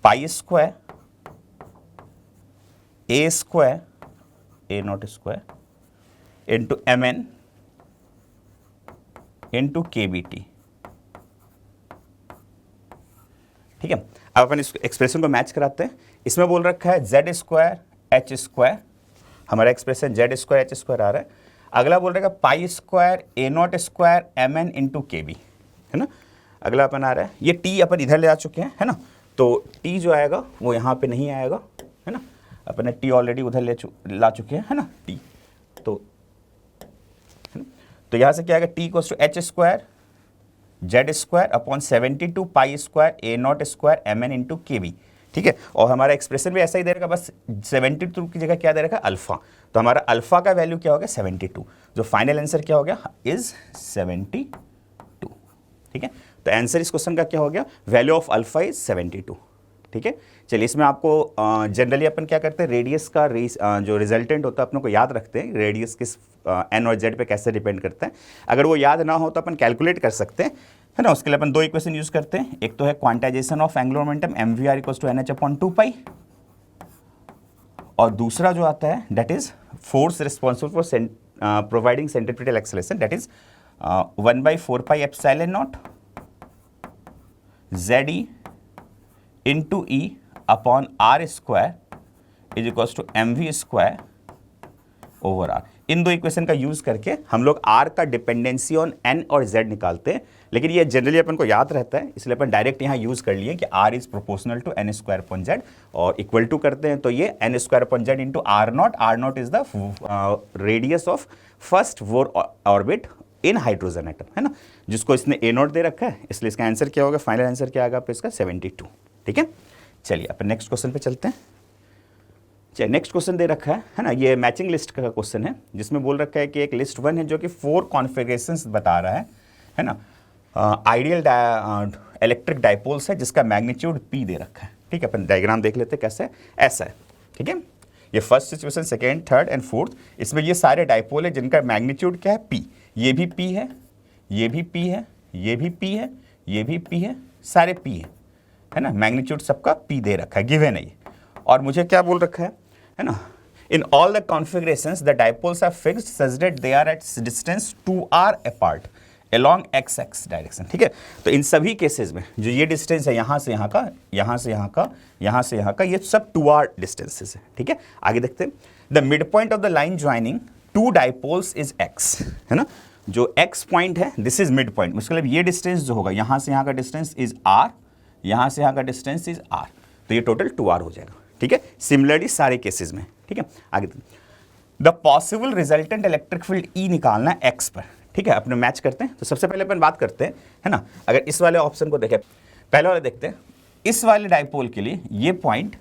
pi square a square a0 square into mn into kBt। ठीक है, अब अपन इस एक्सप्रेशन को मैच कराते हैं। इसमें बोल रखा है z स्क्वायर h स्क्वायर, हमारा expression z square h square आ रहा है। अगला बोल रहा है pi square a0 square mn into kb, है ना। अगला अपन आ रहा है, ये t अपन इधर ले आ चुके हैं, है ना, तो t जो आएगा वो यहाँ पे नहीं आएगा, है ना, अपन ने t ऑलरेडी उधर ला चुके हैं, है ना, t। तो यहाँ से क्या आएगा, t equals to h square z square upon 72 pi square a0 square mn into kb। ठीक है, और हमारा एक्सप्रेशन भी ऐसा ही दे रखा, बस 72 की जगह क्या दे रखा, अल्फा। तो हमारा अल्फा का वैल्यू क्या हो गया, 72। जो फाइनल आंसर क्या हो गया, इज 72। ठीक है, तो आंसर इस क्वेश्चन का क्या हो गया, वैल्यू ऑफ अल्फा इज 72। ठीक है। चलिए इसमें आपको जनरली अपन क्या करते हैं, रेडियस का जो रिजल्टेंट होता है अपने को याद रखते हैं, रेडियस किस एन और जेड पे कैसे डिपेंड करता है। अगर वो याद ना हो तो अपन कैलकुलेट कर सकते हैं, है ना। उसके लिए अपन दो इक्वेशन यूज करते हैं, एक तो है quantization of angular momentum mvr equals to nh/2π, और दूसरा जो आता है that is force responsible for providing centripetal acceleration, that is 1/4π epsilon naught ZE into E upon R square is equals to mv square over R। इन दो equation का use करके हम लोग R का डिपेंडेंसी ऑन N और Z निकालते हैं, लेकिन ये जनरली अपन को याद रहता है, इसलिए अपन डायरेक्ट यहाँ यूज कर लिए कि R is proportional to N square upon Z, और इक्वल टू करते हैं तो ये N square upon Z into R naught is the radius of first Bohr orbit in hydrogen atom, है ना, जिसको इसने A0 दे रखा है, इसलिए इसका आंसर क्या होगा, फाइनल आंसर क्या आएगा आपका इसका 72, ठीक है। चलिए अपन नेक्स्ट क्वेश्चन पे चलते हैं। चलिए नेक्स्ट क्वेश्चन दे रखा है ना, ये मैचिंग लिस्ट का क्वेश्चन है, जिसमें बोल रखा है कि एक लिस्ट 1 है जो कि 4 कॉन्फ़िगरेशंस बता रहा है ना, आइडियल इलेक्ट्रिक डाइपोल्स है जिसका मैग्नीट्यूड P दे रखा है, ठीक है। अपन डायग्राम देख लेते हैं कैसे है, ऐसा है, ठीक है। ये first situation, second, third and fourth, इसमें ये सारे डाइपोल है जिनका मैग्नीट्यूड क्या है P, ये भी P है, ये भी P है, ये भी P है, ये भी P है, सारे P है ना, मैग्नीट्यूड सबका P दे रखा है, गिवन है ये। और मुझे क्या बोल रखा है ना, in all the configurations the dipoles are fixed such that they are at distance 2r apart along x direction, ठीक है। तो इन सभी केसेस में जो ये डिस्टेंस है यहाँ से यहाँ का, यहाँ से यहाँ का, यहाँ से यहाँ का, ये सब 2r डिस्टेंसेस है, ठीक है। आगे देखते हैं, the mid point of the line joining two dipoles is x, है ना, जो x पॉइंट है दिस इज मिड पॉइंट, मतलब ये डिस्टेंस जो होगा यहाँ से यहाँ का डिस्टेंस इज r, यहाँ से यहाँ का डिस्टेंस इज r, तो ये टोटल 2r हो जाएगा, ठीक है। सिमिलरली सारे केसेस में, ठीक है। आगे the possible resultant electric field E निकालना है x पर, ठीक है। अपने मैच करते हैं, तो सबसे पहले अपन बात करते हैं, है ना, अगर इस वाले ऑप्शन को देखें, पहले वाले देखते हैं, इस वाले डाइपोल के लिए ये पॉइंट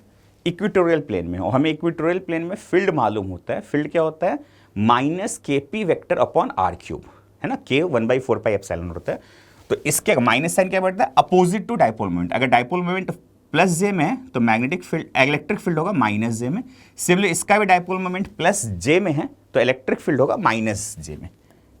इक्वेटोरियल प्लेन में, और हमें इक्वेटोरियल प्लेन में फील्ड मालूम होता है, फील्ड क्या होता है, minus KP vector upon R cube, है ना, K 1/4π एप्सिलॉन होता है। तो इसके माइनस साइन क्या बढ़ता है, अपोजिट टू डाइपोल मोमेंट, अगर डाइपोल मोमेंट प्लस जे में है तो मैग्नेटिक फील्ड, इलेक्ट्रिक फील्ड होगा माइनस जे में। सिमिलरली इसका भी डाइपोल मोमेंट प्लस जे में है तो इलेक्ट्रिक फील्ड होगा माइनस जे में,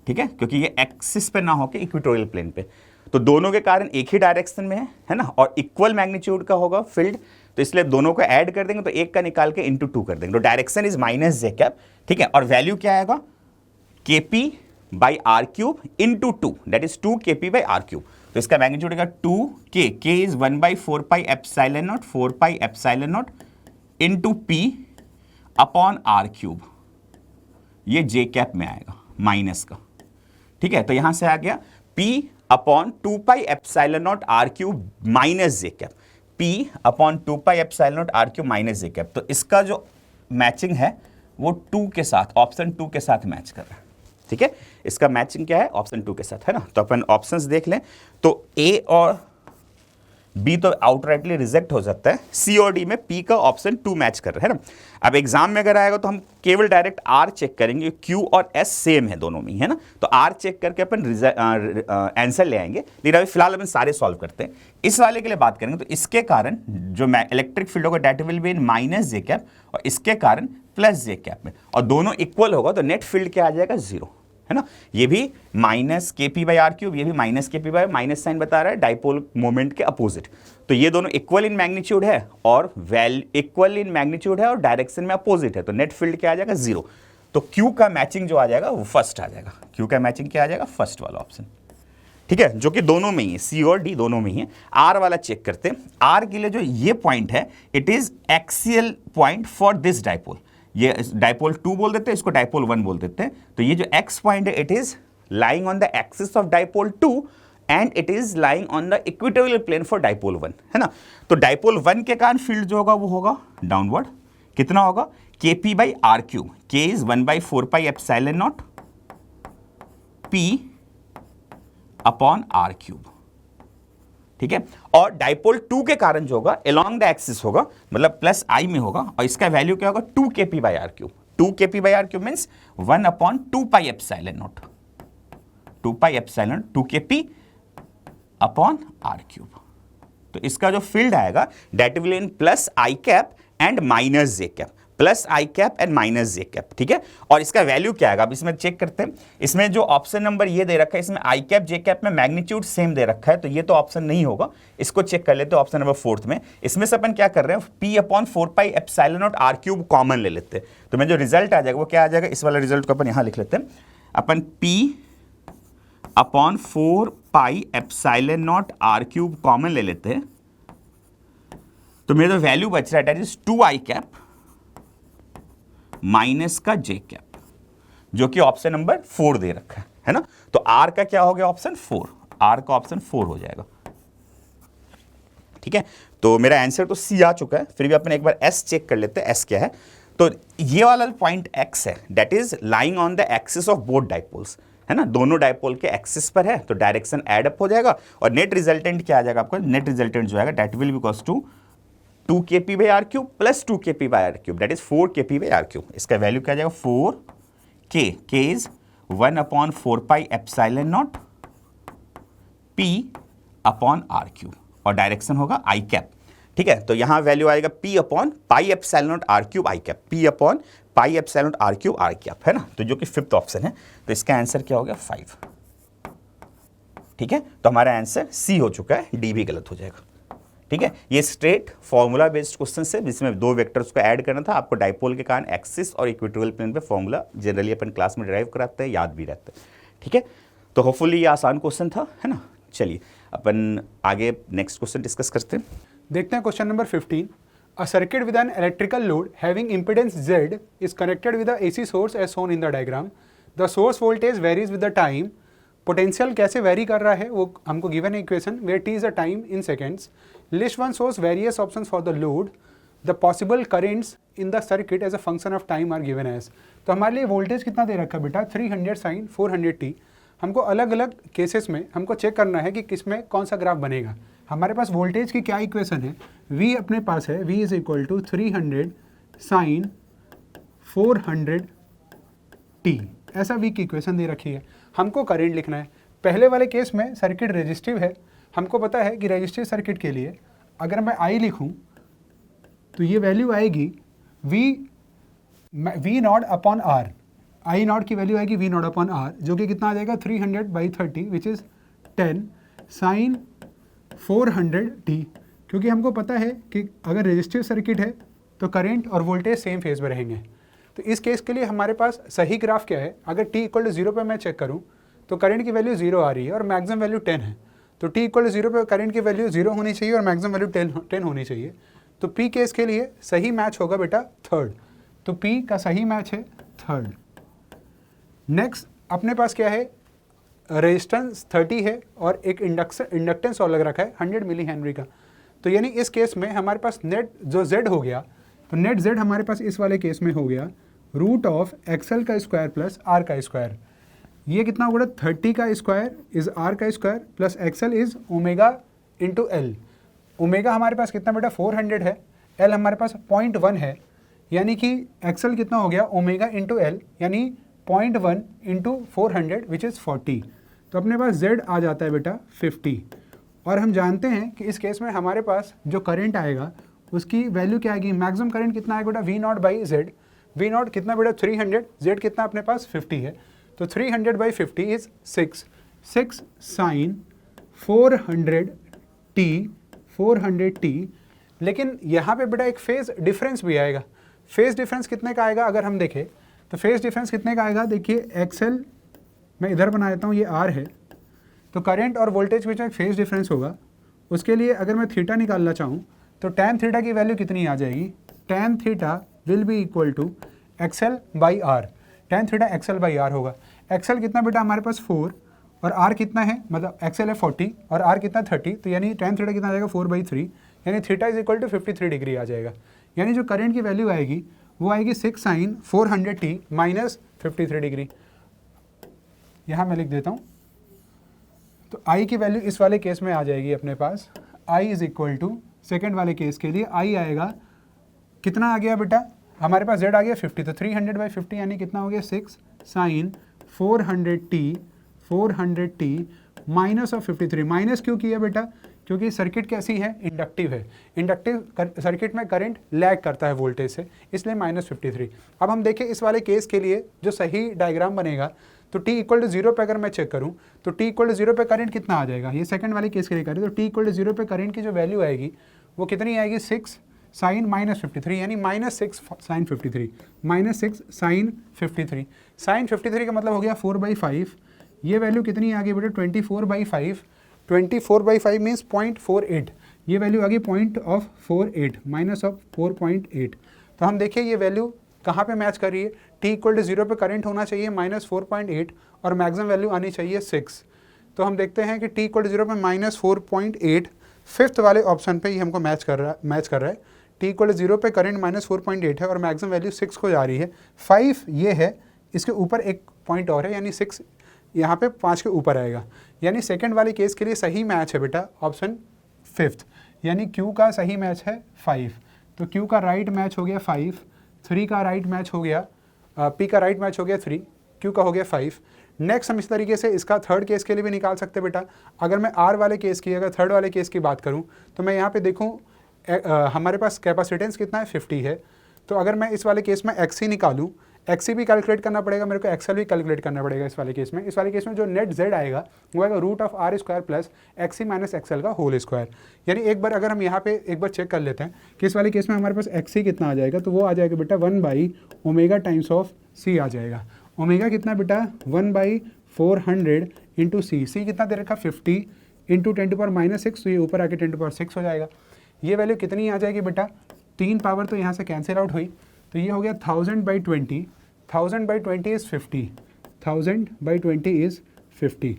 ठीक है, क्योंकि ये एक्सिस पे ना होकर इक्वेटोरियल प्लेन पे, तो दोनों के कारण एक ही डायरेक्शन में है ना, और इक्वल मैग्नीट्यूड का होगा फील्ड, तो इसलिए दोनों को ऐड कर देंगे तो एक का निकाल के इंटू 2 कर देंगे, तो direction is minus J cap, ठीक है। और वैल्यू क्या आएगा, KP by R cube into 2, that is 2 KP by R cube, तो इसका मैग्नीट्यूड होगा 2K, K is 1/4π epsilon naught, 4π epsilon naught into P upon R cube, ये जे कैप में आएगा माइनस का, ठीक है। तो यहां से आ गया P upon 2π epsilon naught R cube minus J cap, P upon 2π epsilon naught R cube minus J cap, तो इसका जो मैचिंग है वो 2 के साथ, ऑप्शन 2 के साथ मैच कर रहा है, ठीक है। इसका मैचिंग क्या है, ऑप्शन 2 के साथ, है ना। तो अपन ऑप्शंस देख लें, तो A और B तो आउटराइटली रिजेक्ट हो जाता है, C और D में P का ऑप्शन 2 मैच कर रहा है ना। अब एग्जाम में अगर आएगा तो हम केवल डायरेक्ट R चेक करेंगे, Q और S सेम है दोनों में, है ना, तो R चेक करके अपन आंसर ले आएंगे, लेकिन अभी फिलहाल अपन सारे सॉल्व करते हैं। इस वाले के लिए बात करेंगे तो इसके कारण जो इलेक्ट्रिक फील्ड होगा that will be in minus J cap, और इसके कारण प्लस जे कैप में, और दोनों इक्वल होगा तो नेट फील्ड क्या आ जाएगा, 0, है ना। ये भी minus KP by R cube, ये भी minus KP by, minus sign बता रहा है डाइपोल मोमेंट के अपोजिट, तो ये दोनों इक्वल इन मैग्नीट्यूड है और इक्वल इन मैग्नीट्यूड है और डायरेक्शन में अपोजिट है, तो नेट फील्ड क्या आ जाएगा, 0। तो Q का मैचिंग जो आ जाएगा वो फर्स्ट आ जाएगा, Q का मैचिंग क्या आ जाएगा, फर्स्ट वाला ऑप्शन, ठीक है, जो कि दोनों में ही है, C और D दोनों में ही है। R वाला चेक करते हैं, R के लिए जो ये पॉइंट है it is axial point for this dipole, ये डाइपोल 2 बोल देते हैं, इसको डाइपोल 1 बोल देते हैं, तो ये जो x पॉइंट है it is lying on the axis of dipole 2 and it is lying on the equatorial plane for dipole 1, है ना। तो डाइपोल 1 के कारण फील्ड जो होगा वो होगा डाउनवर्ड, कितना होगा, KP by R cube, K is 1/4π epsilon naught P upon R cube, ठीक है। और डाइपोल 2 के कारण जो होगा अलोंग द एक्सिस होगा, मतलब प्लस I में होगा, और इसका वैल्यू क्या होगा, 2 KP by R cube, 2 KP by R cube means 1/2π epsilon naught, 2π epsilon 2 KP upon R cube, तो इसका जो फील्ड आएगा that will in plus I cap and minus J cap, plus I cap and minus J cap, ठीक है। और इसका वैल्यू क्या आएगा अब इसमें चेक करते हैं। इसमें जो ऑप्शन नंबर ये दे रखा है इसमें आई कैप जे कैप में मैग्नीट्यूड सेम दे रखा है, तो ये तो ऑप्शन नहीं होगा, इसको चेक कर लेते हैं ऑप्शन नंबर 4 में। इसमें से अपन क्या कर रहे हैं, p upon 4 pi epsilon naught r cube common ले लेते हैं, तो मैं जो रिजल्ट आ जाएगा वो क्या आ जाएगा, इस वाला रिजल्ट को अपन यहां लिख लेते हैं, अपन p upon 4 pi epsilon naught r cube common ले लेते हैं, तो मेरा जो वैल्यू बच रहा है that is 2 I cap minus का जे कैप, जो कि ऑप्शन नंबर 4 दे रखा है ना। तो r का क्या हो गया ऑप्शन 4, r का ऑप्शन 4 हो जाएगा, ठीक है। तो मेरा आंसर तो C आ चुका है, फिर भी अपन एक बार S चेक कर लेते हैं, S क्या है। तो ये वाला पॉइंट X है, that is lying on the axis of both dipoles, है ना, दोनों डाइपोल के एक्सिस पर है, तो डायरेक्शन एड अप हो जाएगा और नेट रिजल्टेंट क्या आ जाएगा आपका, नेट रिजल्टेंट जो आएगा that will be equals to 2 kp by r cube plus 2 kp by r cube, that is 4 kp by r cube. इसका वैल्यू क्या आ जाएगा 4k, k is 1 upon 4 pi epsilon naught p upon r cube और direction होगा i cap, ठीक है। तो यहां वैल्यू आएगा p upon pi epsilon naught r cube i cap, p upon pi epsilon naught r cube r cap, है ना, तो जो कि 5th ऑप्शन है। तो इसका आंसर क्या हो गया 5, ठीक है। तो हमारा आंसर C हो चुका है, D भी गलत हो जाएगा, ठीक है। ये स्ट्रेट फॉर्मूला बेस्ड क्वेश्चन है जिसमें 2 वेक्टर्स को ऐड करना था, आपको डाइपोल के कारण एक्सिस और इक्वेटोरियल प्लेन पे फॉर्मूला जनरली अपन क्लास में ड्राइव कराते हैं, याद भी रहता है, ठीक है। तो होपफुली ये आसान क्वेश्चन था, है ना। चलिए अपन आगे नेक्स्ट क्वेश्चन डिस्कस करते हैं। देखते हैं question number 15। A circuit with an electrical load having impedance Z is connected with a AC source as shown in the diagram. The source voltage varies with the time. Potential कैसे vary कर रहा है वो हमको given equation where t is a time in seconds. List one shows various options for the load. The possible currents in the circuit as a function of time are given as. तो हमारे लिए voltage कितना दे रखा है बेटा 300 sin 400 t। हमको अलग अलग केसेस में हमको चेक करना है कि किस में कौन सा ग्राफ बनेगा। हमारे पास वोल्टेज की क्या इक्वेशन है, V अपने पास है, V is equal to 300 sine 400 t, ऐसा V की इक्वेशन दे रखी है। हमको करंट लिखना है। पहले वाले केस में सर्किट रेजिस्टिव है, हमको पता है कि रेजिस्टिव सर्किट के लिए अगर मैं I लिखूं तो ये वैल्यू आएगी V not upon R, I not की वैल्यू आएगी V नॉट अपॉन R, जो कि कितना आ जाएगा 300/30 विच इज़ 10 साइन 400t, क्योंकि हमको पता है कि अगर रेजिस्टिव सर्किट है तो करंट और वोल्टेज सेम फेज में रहेंगे। तो इस केस के लिए हमारे पास सही ग्राफ क्या है, अगर t इक्वल टू 0 पे मैं चेक करूं तो करंट की वैल्यू 0 आ रही है और मैक्सिमम वैल्यू 10 है। तो t इक्वल टू 0 पे करंट की वैल्यू 0 होनी चाहिए और मैक्सिमम वैल्यू 10 होनी चाहिए। तो p केस के लिए सही मैच होगा बेटा थर्ड, तो p का सही मैच है थर्ड। नेक्स्ट अपने पास क्या है, रेजिस्टेंस 30 है और एक इंडक्टेंस और लग रखा है 100 मिली हेनरी का। तो यानी इस केस में हमारे पास नेट जो Z हो गया, तो नेट Z हमारे पास इस वाले केस में हो गया रूट ऑफ XL का स्क्वायर प्लस R का स्क्वायर। ये कितना होगा 30 का स्क्वायर इज R का square plus XL is omega into L। Omega हमारे पास कितना बेटा 400 है, L हमारे पास 0.1 है, यानी कि XL कितना हो गया ओमेगा इंटू L, यानी 0.1 इंटू 400 विच इज़ 40। तो अपने पास Z आ जाता है बेटा 50। और हम जानते हैं कि इस केस में हमारे पास जो करंट आएगा उसकी वैल्यू क्या आएगी, मैक्सिमम करंट कितना आएगा बेटा V not by Z। V not कितना बेटा 300, Z कितना अपने पास 50 है, तो 300/50 इज 6 साइन 400t। लेकिन यहाँ पे बेटा एक फेज डिफरेंस भी आएगा। फेज डिफरेंस कितने का आएगा अगर हम देखें तो फेज डिफरेंस कितने का आएगा, देखिए XL मैं इधर बना देता हूँ, ये R है, तो करंट और वोल्टेज के बीच में एक फेज डिफरेंस होगा। उसके लिए अगर मैं थीटा निकालना चाहूँ तो tan थीटा की वैल्यू कितनी आ जाएगी, tan theta will be equal to XL/R। tan theta XL/R होगा। XL कितना बेटा हमारे पास 4 और R कितना है, मतलब XL है 40 और R कितना 30, तो यानी tan थीटा कितना आ जाएगा 4/3, यानी theta is equal to 53 degree आ जाएगा। यानी जो करंट की वैल्यू आएगी वो आएगी 6 साइन 400t माइनस 53 डिग्री। यहाँ मैं लिख देता हूँ, तो I की वैल्यू इस वाले केस में आ जाएगी अपने पास I is equal to, second वाले केस के लिए I आएगा कितना आ गया बेटा, हमारे पास Z आ गया 50, तो 300/50 यानी कितना हो गया 6 sign 400t minus of 53। Minus क्यों किया बेटा, क्योंकि सर्किट कैसी है, इंडक्टिव है। इंडक्टिव सर्किट में करंट लैग करता है वोल्टेज से, इसलिए -53। अब हम देखें इस वाले केस के लिए जो सही डायग्राम बनेगा, तो t इक्वल टू 0 पे अगर मैं चेक करूं तो t इक्वल टू 0 पे करंट कितना आ जाएगा, ये सेकंड वाले केस के लिए करें तो t इक्वल टू 0 पे करंट की जो वैल्यू आएगी वो कितनी आएगी, 6 साइन -53, यानी -6 साइन 53, -6 साइन 53। साइन 53 का मतलब हो गया 4/5। ये वैल्यू कितनी आ गई बेटा, 24/5। 24/5 मीन्स 0.48, ये वैल्यू आ गई 0.48 -4.8। तो हम देखिए ये वैल्यू कहाँ पे मैच कर रही है, t इक्वल टू 0 पे करंट होना चाहिए -4.8 और मैक्सिमम वैल्यू आनी चाहिए 6। तो हम देखते हैं कि t इक्वल टू 0 पे -4.8 फिफ्थ वाले ऑप्शन पे ही हमको मैच कर रहा है। t इक्वल टू 0 पे करंट -4.8 है और मैक्सिमम वैल्यू 6 को जा रही है। 5 ये है, इसके ऊपर एक पॉइंट और है, यानी 6 यहाँ पे 5 के ऊपर आएगा, यानी सेकंड वाले केस के लिए सही मैच है बेटा ऑप्शन फिफ्थ, यानी Q का सही मैच है 5। तो Q का राइट मैच हो गया 5, 3 का राइट मैच हो गया, P का राइट मैच हो गया 3, Q का हो गया 5। नेक्स्ट हम इस तरीके से इसका थर्ड केस के लिए भी निकाल सकते बेटा। अगर मैं R वाले केस की, अगर थर्ड वाले केस की बात करूँ तो मैं यहाँ पे देखूँ हमारे पास कैपेसिटेंस कितना है, 50 है। तो अगर मैं इस वाले केस में XC निकालूँ, XC भी कैलकुलेट करना पड़ेगा मेरे को, XL भी कैलकुलेट करना पड़ेगा इस वाले केस में। इस वाले केस में जो नेट Z आएगा वो आएगा √R² plus XC minus XL का होल स्क्वायर। यानी एक बार अगर हम यहाँ पे एक बार चेक कर लेते हैं कि इस वाले केस में हमारे पास XC कितना आ जाएगा, तो वो आ जाएगा बेटा 1/ω टाइम्स ऑफ C आ जाएगा। ओमेगा कितना बेटा, 1/400 इंटू C कितना दे रखा, 50 इंटू 10⁻⁻6, तो ये ऊपर आके 10⁻6 हो जाएगा। ये वैल्यू कितनी आ जाएगी बेटा, 3 पावर तो यहाँ से कैंसिल आउट हुई, तो ये हो गया 1000/20, 1000/20 इज़ 50, 1000/20 इज़ 50।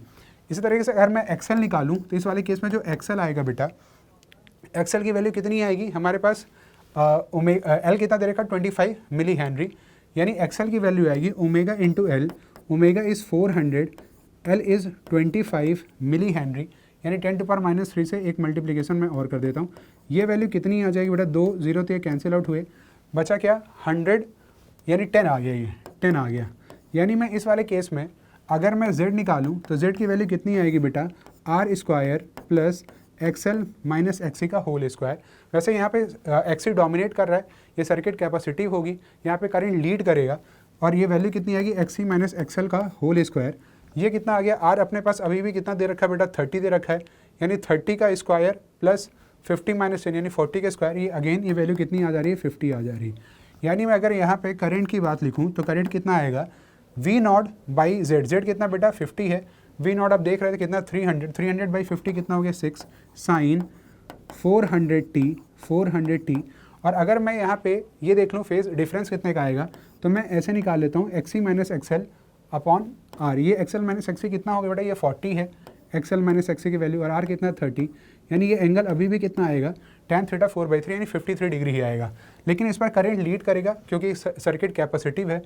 इसी तरीके से अगर मैं XL निकालूं तो इस वाले केस में जो XL आएगा बेटा, XL की वैल्यू कितनी आएगी हमारे पास, L कितना दे रखा, 25 मिली हेनरी, यानी XL की वैल्यू आएगी omega into L, omega is 400, L is 25 milli henry, यानी 10⁻³ से एक मल्टीप्लिकेशन मैं और कर देता हूँ। ये वैल्यू कितनी आ जाएगी बेटा, 2 0 तो ये कैंसिल आउट हुए, बचा क्या 100, यानी 10 आ गया, ये 10 आ गया। यानी मैं इस वाले केस में अगर मैं Z निकालूं तो Z की वैल्यू कितनी आएगी बेटा, R² plus XL minus XC का होल स्क्वायर। वैसे यहाँ पे XC डोमिनेट कर रहा है, ये सर्किट कैपेसिटिव होगी, यहाँ पे करंट लीड करेगा, और ये वैल्यू कितनी आएगी, XC माइनस XL का होल स्क्वायर। ये कितना आ गया, R अपने पास अभी भी कितना दे रखा है बेटा, 30 दे रखा है, यानी 30 का स्क्वायर प्लस 50 माइनस 10 यानी 40 का स्क्वायर। ये अगेन ये वैल्यू कितनी आ जा रही है, 50 आ जा रही है। यानी मैं अगर यहाँ पे करंट की बात लिखूँ तो करंट कितना आएगा, V0/Z, Z कितना बेटा 50 है, V0 आप देख रहे थे कितना 300, 300/50 कितना हो गया 6 साइन 400t। और अगर मैं यहाँ पे ये देख लूँ फेज डिफरेंस कितने का आएगा, तो मैं ऐसे निकाल लेता हूँ XC minus XL upon R। ये XL माइनस XC कितना हो गया बेटा, ये 40 है XL माइनस XC की वैल्यू, और R कितना 30, यानी ये एंगल अभी भी कितना आएगा, tan θ 4/3 यानी 53 डिग्री ही आएगा। लेकिन इस पर करंट लीड करेगा क्योंकि सर्किट कैपेसिटिव है।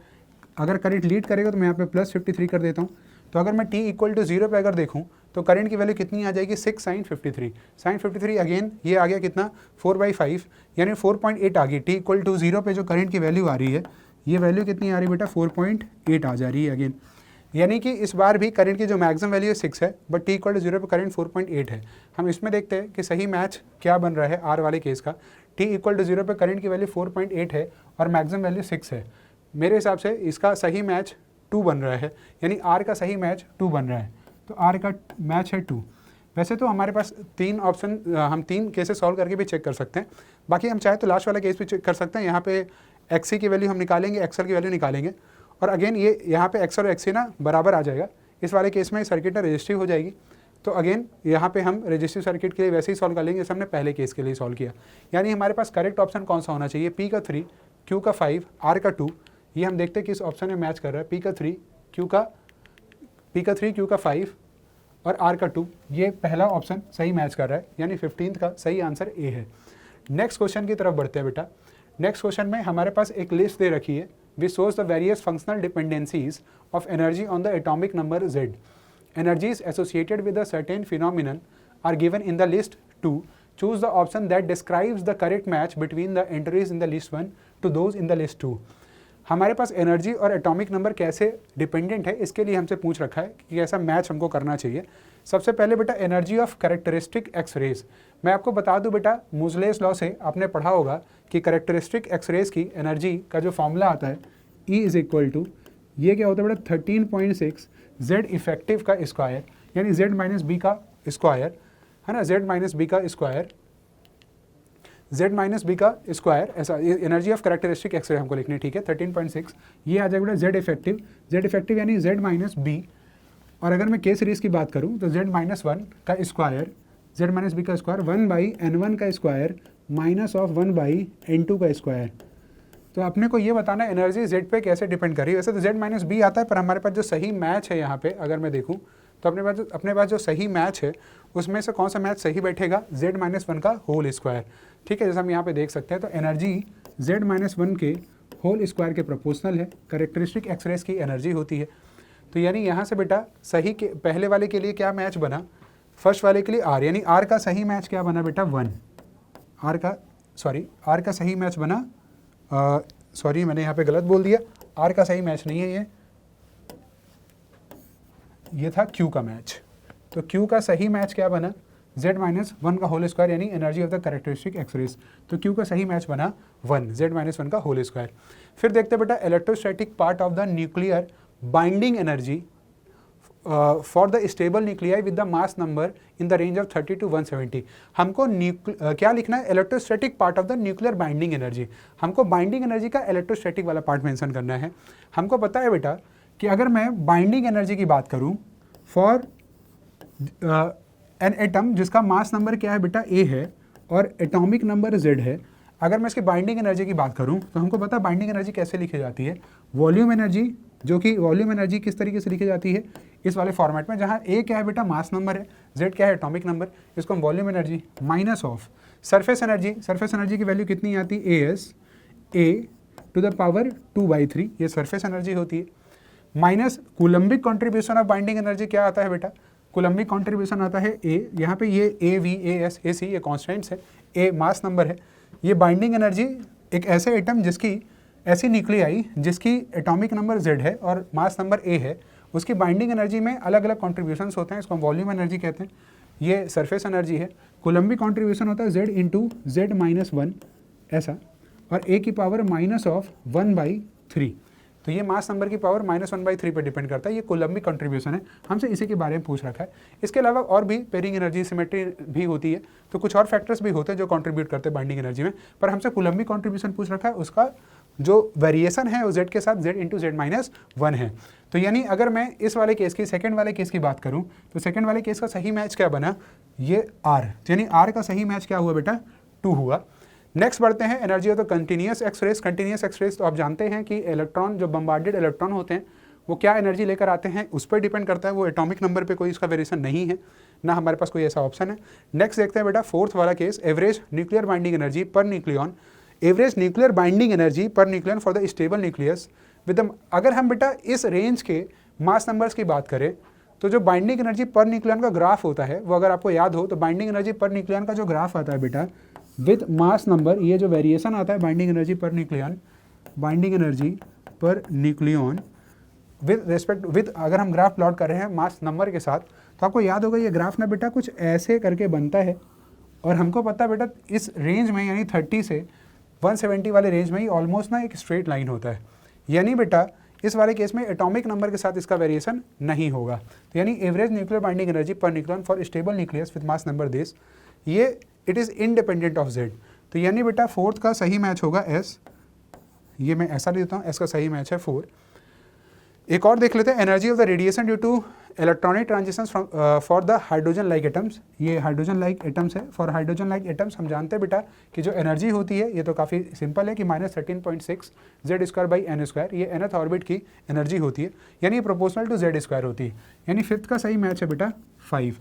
अगर करंट लीड करेगा तो मैं यहाँ पे प्लस 53 कर देता हूँ। तो अगर मैं t इक्वल टू 0 पे अगर देखूँ तो करंट की वैल्यू कितनी आ जाएगी, 6 साइन 53। साइन 53 अगेन ये आ गया कितना 4/5, यानी 4.8 आ गई। t इक्वल टू 0 पे जो करंट की वैल्यू आ रही है, ये वैल्यू कितनी आ रही है बेटा, 4.8 आ जा रही है अगेन। यानी कि इस बार भी करंट की जो मैक्सिमम वैल्यू 6 है, बट t इक्वल टू 0 पे करंट 4.8 है। हम इसमें देखते हैं कि सही मैच क्या बन रहा है R वाले केस का। t इक्वल टू 0 पे करंट की वैल्यू 4.8 है और मैक्सिमम वैल्यू 6 है। मेरे हिसाब से इसका सही मैच 2 बन रहा है, यानी R का सही मैच 2 बन रहा है। तो R का मैच है 2। वैसे तो हमारे पास 3 ऑप्शन, हम 3 केसेस सॉल्व करके भी चेक कर सकते हैं। बाकी हम चाहे तो लास्ट वाला केस भी चेक कर सकते हैं। यहाँ पे XC की वैल्यू हम निकालेंगे, XL की वैल्यू निकालेंगे, और अगेन ये यहाँ पे XL और XC ना बराबर आ जाएगा। इस वाले केस में सर्किट ना रजिस्टिव हो जाएगी। तो अगेन यहाँ पे हम रजिस्टिव सर्किट के लिए वैसे ही सॉल्व कर लेंगे जैसे हमने पहले केस के लिए सॉल्व किया। यानी हमारे पास करेक्ट ऑप्शन कौन सा होना चाहिए, P का 3, Q का 5, R का 2। ये हम देखते हैं कि इस ऑप्शन में मैच कर रहा है, P का 3, Q का 5 और R का 2। ये पहला ऑप्शन सही मैच कर रहा है, यानी 15th का सही आंसर A है। नेक्स्ट क्वेश्चन की तरफ बढ़ते हैं बेटा। नेक्स्ट क्वेश्चन में हमारे पास एक लिस्ट दे रखी है, which shows the various functional dependencies of energy on the atomic number Z. Energies associated with a certain phenomenon are given in the list 2. Choose the option that describes the correct match between the entries in the list 1 to those in the list 2. हमारे पास energy और atomic number कैसे dependent है, इसके लिए हमसे पूछ रखा है कि ऐसा मैच हमको करना चाहिए। सबसे पहले बेटा energy of characteristic X rays, मैं आपको बता दूं बेटा मोज़लेस लॉ से आपने पढ़ा होगा कि कैरेक्टरिस्टिक एक्स रेज की एनर्जी का जो फॉर्मूला आता है E इज इक्वल टू, ये क्या होता है बेटा 13.6 Z इफेक्टिव का स्क्वायर, यानी Z माइनस बी का स्क्वायर है ना, Z माइनस बी का स्क्वायर, Z माइनस बी का स्क्वायर, ऐसा energy of characteristic X ray हमको लिखनी है, ठीक है। 13.6 ये आ जाएगा बेटा Z इफेक्टिव यानी Z माइनस बी, और अगर मैं के सीरीज़ की बात करूं तो Z माइनस 1 का स्क्वायर, Z माइनस बी का स्क्वायर 1/n1 का स्क्वायर माइनस ऑफ 1/n2 का स्क्वायर। तो अपने को ये बताना है एनर्जी Z पे कैसे डिपेंड कर रही है। वैसे तो Z माइनस बी आता है, पर हमारे पास जो सही मैच है यहाँ पे अगर मैं देखूँ तो अपने पास जो सही मैच है उसमें से कौन सा मैच सही बैठेगा, Z माइनस 1 का होल स्क्वायर, ठीक है। जैसे हम यहाँ पे देख सकते हैं तो एनर्जी Z माइनस 1 के होल स्क्वायर के प्रोपोर्शनल है, कैरेक्टरिस्टिक एक्स रेज की एनर्जी होती है। तो यानी यहाँ से बेटा सही के पहले वाले के लिए क्या मैच बना, फर्स्ट वाले के लिए R, यानी R का सही मैच क्या बना बेटा 1, R का सही मैच बना, सॉरी मैंने यहाँ पे गलत बोल दिया, R का सही मैच नहीं है, ये था Q का मैच। तो Q का सही मैच क्या बना, Z माइनस 1 का होल स्क्वायर यानी energy of the characteristic X rays. तो Q का सही मैच बना 1, Z माइनस 1 का होल स्क्वायर। फिर देखते हैं बेटा electrostatic part of the nuclear binding energy for the stable nuclei with the mass number in the range of 30 to 170। हमको क्या लिखना है, electrostatic part of the nuclear binding energy. हमको बाइंडिंग एनर्जी का इलेक्ट्रोस्टैटिक वाला पार्ट मेंशन करना है। हमको पता है बेटा कि अगर मैं बाइंडिंग एनर्जी की बात करूं फॉर एन एटम जिसका मास नंबर क्या है बेटा A है और एटॉमिक नंबर Z है, अगर मैं इसकी बाइंडिंग एनर्जी की बात करूं तो हमको पता है बाइंडिंग एनर्जी कैसे लिखी जाती है, वॉल्यूम एनर्जी, जो कि वॉल्यूम एनर्जी किस तरीके से लिखी जाती है इस वाले फॉर्मेट में, जहां A क्या है बेटा मास नंबर है, Z क्या है एटॉमिक नंबर, इसको हम volume energy minus of surface energy की वैल्यू कितनी आती है AS A to the power 2/3, ये सरफेस एनर्जी होती है, minus coulombic contribution of binding energy क्या आता है बेटा, कूलम्बिक कॉन्ट्रीब्यूशन आता है A, यहाँ पे ये AV AS AC ये कॉन्स्टेंट्स है, A मास नंबर है, ये बाइंडिंग एनर्जी एक ऐसे एटम जिसकी ऐसी न्यूक्लियाई जिसकी एटॉमिक नंबर Z है और मास नंबर A है, उसकी बाइंडिंग एनर्जी में अलग अलग कॉन्ट्रीब्यूशंस होते हैं, इसको हम वॉल्यूम एनर्जी कहते हैं, ये सरफेस एनर्जी है। कूलम्बिक कॉन्ट्रीब्यूशन होता है Z इंटू Z माइनस 1 ऐसा, और A की पावर माइनस ऑफ 1/3, तो ये मास नंबर की पावर -1/3 पर डिपेंड करता है, ये कूलम्बिक कंट्रीब्यूशन है, हमसे इसी के बारे में पूछ रखा है। इसके अलावा और भी पेयरिंग एनर्जी सिमेट्री भी होती है, तो कुछ और फैक्टर्स भी होते हैं जो कंट्रीब्यूट करते हैं बाइंडिंग एनर्जी में, पर हमसे कूलम्बिक कंट्रीब्यूशन पूछ रखा है, उसका जो वेरिएशन है वो Z के साथ Z इंटू Z माइनस 1 है। तो यानी अगर मैं इस वाले केस की सेकंड वाले केस की बात करूं तो सेकंड वाले केस का सही मैच क्या बना, ये R, यानी R का सही मैच क्या हुआ बेटा 2 हुआ। नेक्स्ट बढ़ते हैं energy of the continuous X rays. Continuous X rays तो आप जानते हैं कि इलेक्ट्रॉन जो बम्बार्डेड इलेक्ट्रॉन होते हैं वो क्या एनर्जी लेकर आते हैं उस पर डिपेंड करता है, वो एटॉमिक नंबर पे कोई इसका वेरिएशन नहीं है, ना हमारे पास कोई ऐसा ऑप्शन है। नेक्स्ट देखते हैं बेटा फोर्थ वाला case, average nuclear binding energy per nucleon, average nuclear binding energy per nucleon for the stable nucleus with the, अगर हम बेटा इस रेंज के मास नंबर्स की बात करें तो जो बाइंडिंग एनर्जी पर न्यूक्लियन का ग्राफ होता है वो अगर आपको याद हो तो बाइंडिंग एनर्जी पर न्यूक्लियन का जो ग्राफ आता है बेटा विद मास नंबर, ये जो वेरिएशन आता है binding energy per nucleon, binding energy per nucleon with respect with, अगर हम ग्राफ प्लॉट कर रहे हैं मास नंबर के साथ तो आपको याद होगा ये ग्राफ ना बेटा कुछ ऐसे करके बनता है, और हमको पता है बेटा इस रेंज में यानी 30 से 170 वाले रेंज में ही ऑलमोस्ट ना एक स्ट्रेट लाइन होता है, यानी बेटा इस वाले केस में एटॉमिक नंबर के साथ इसका वेरिएशन नहीं होगा। तो यानी average nuclear binding energy per nucleon for stable nucleus with mass number this, ये it is independent of Z। तो यानी बेटा फोर्थ का सही मैच होगा S, ये मैं ऐसा लेता हूँ, S का सही मैच है 4। एक और देख लेते हैं energy of the radiation due to electronic transitions for the hydrogen like atoms, ये हाइड्रोजन लाइक एटम्स है। फॉर हाइड्रोजन लाइक एटम्स हम जानते हैं बेटा कि जो एनर्जी होती है ये तो काफ़ी सिंपल है कि -13.6 Z²/n², ये nth ऑर्बिट की एनर्जी होती है, यानी प्रोपोर्शनल टू Z² होती है। यानी फिफ्थ का सही मैच है बेटा 5,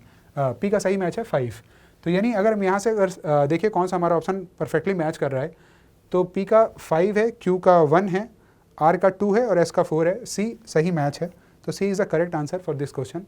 P का सही मैच है 5। तो यानी अगर हम यहाँ से अगर देखिए कौन सा हमारा ऑप्शन परफेक्टली मैच कर रहा है, तो P का 5 है, Q का 1 है, R का 2 है और S का 4 है, C सही मैच है। तो C is the correct answer for this question.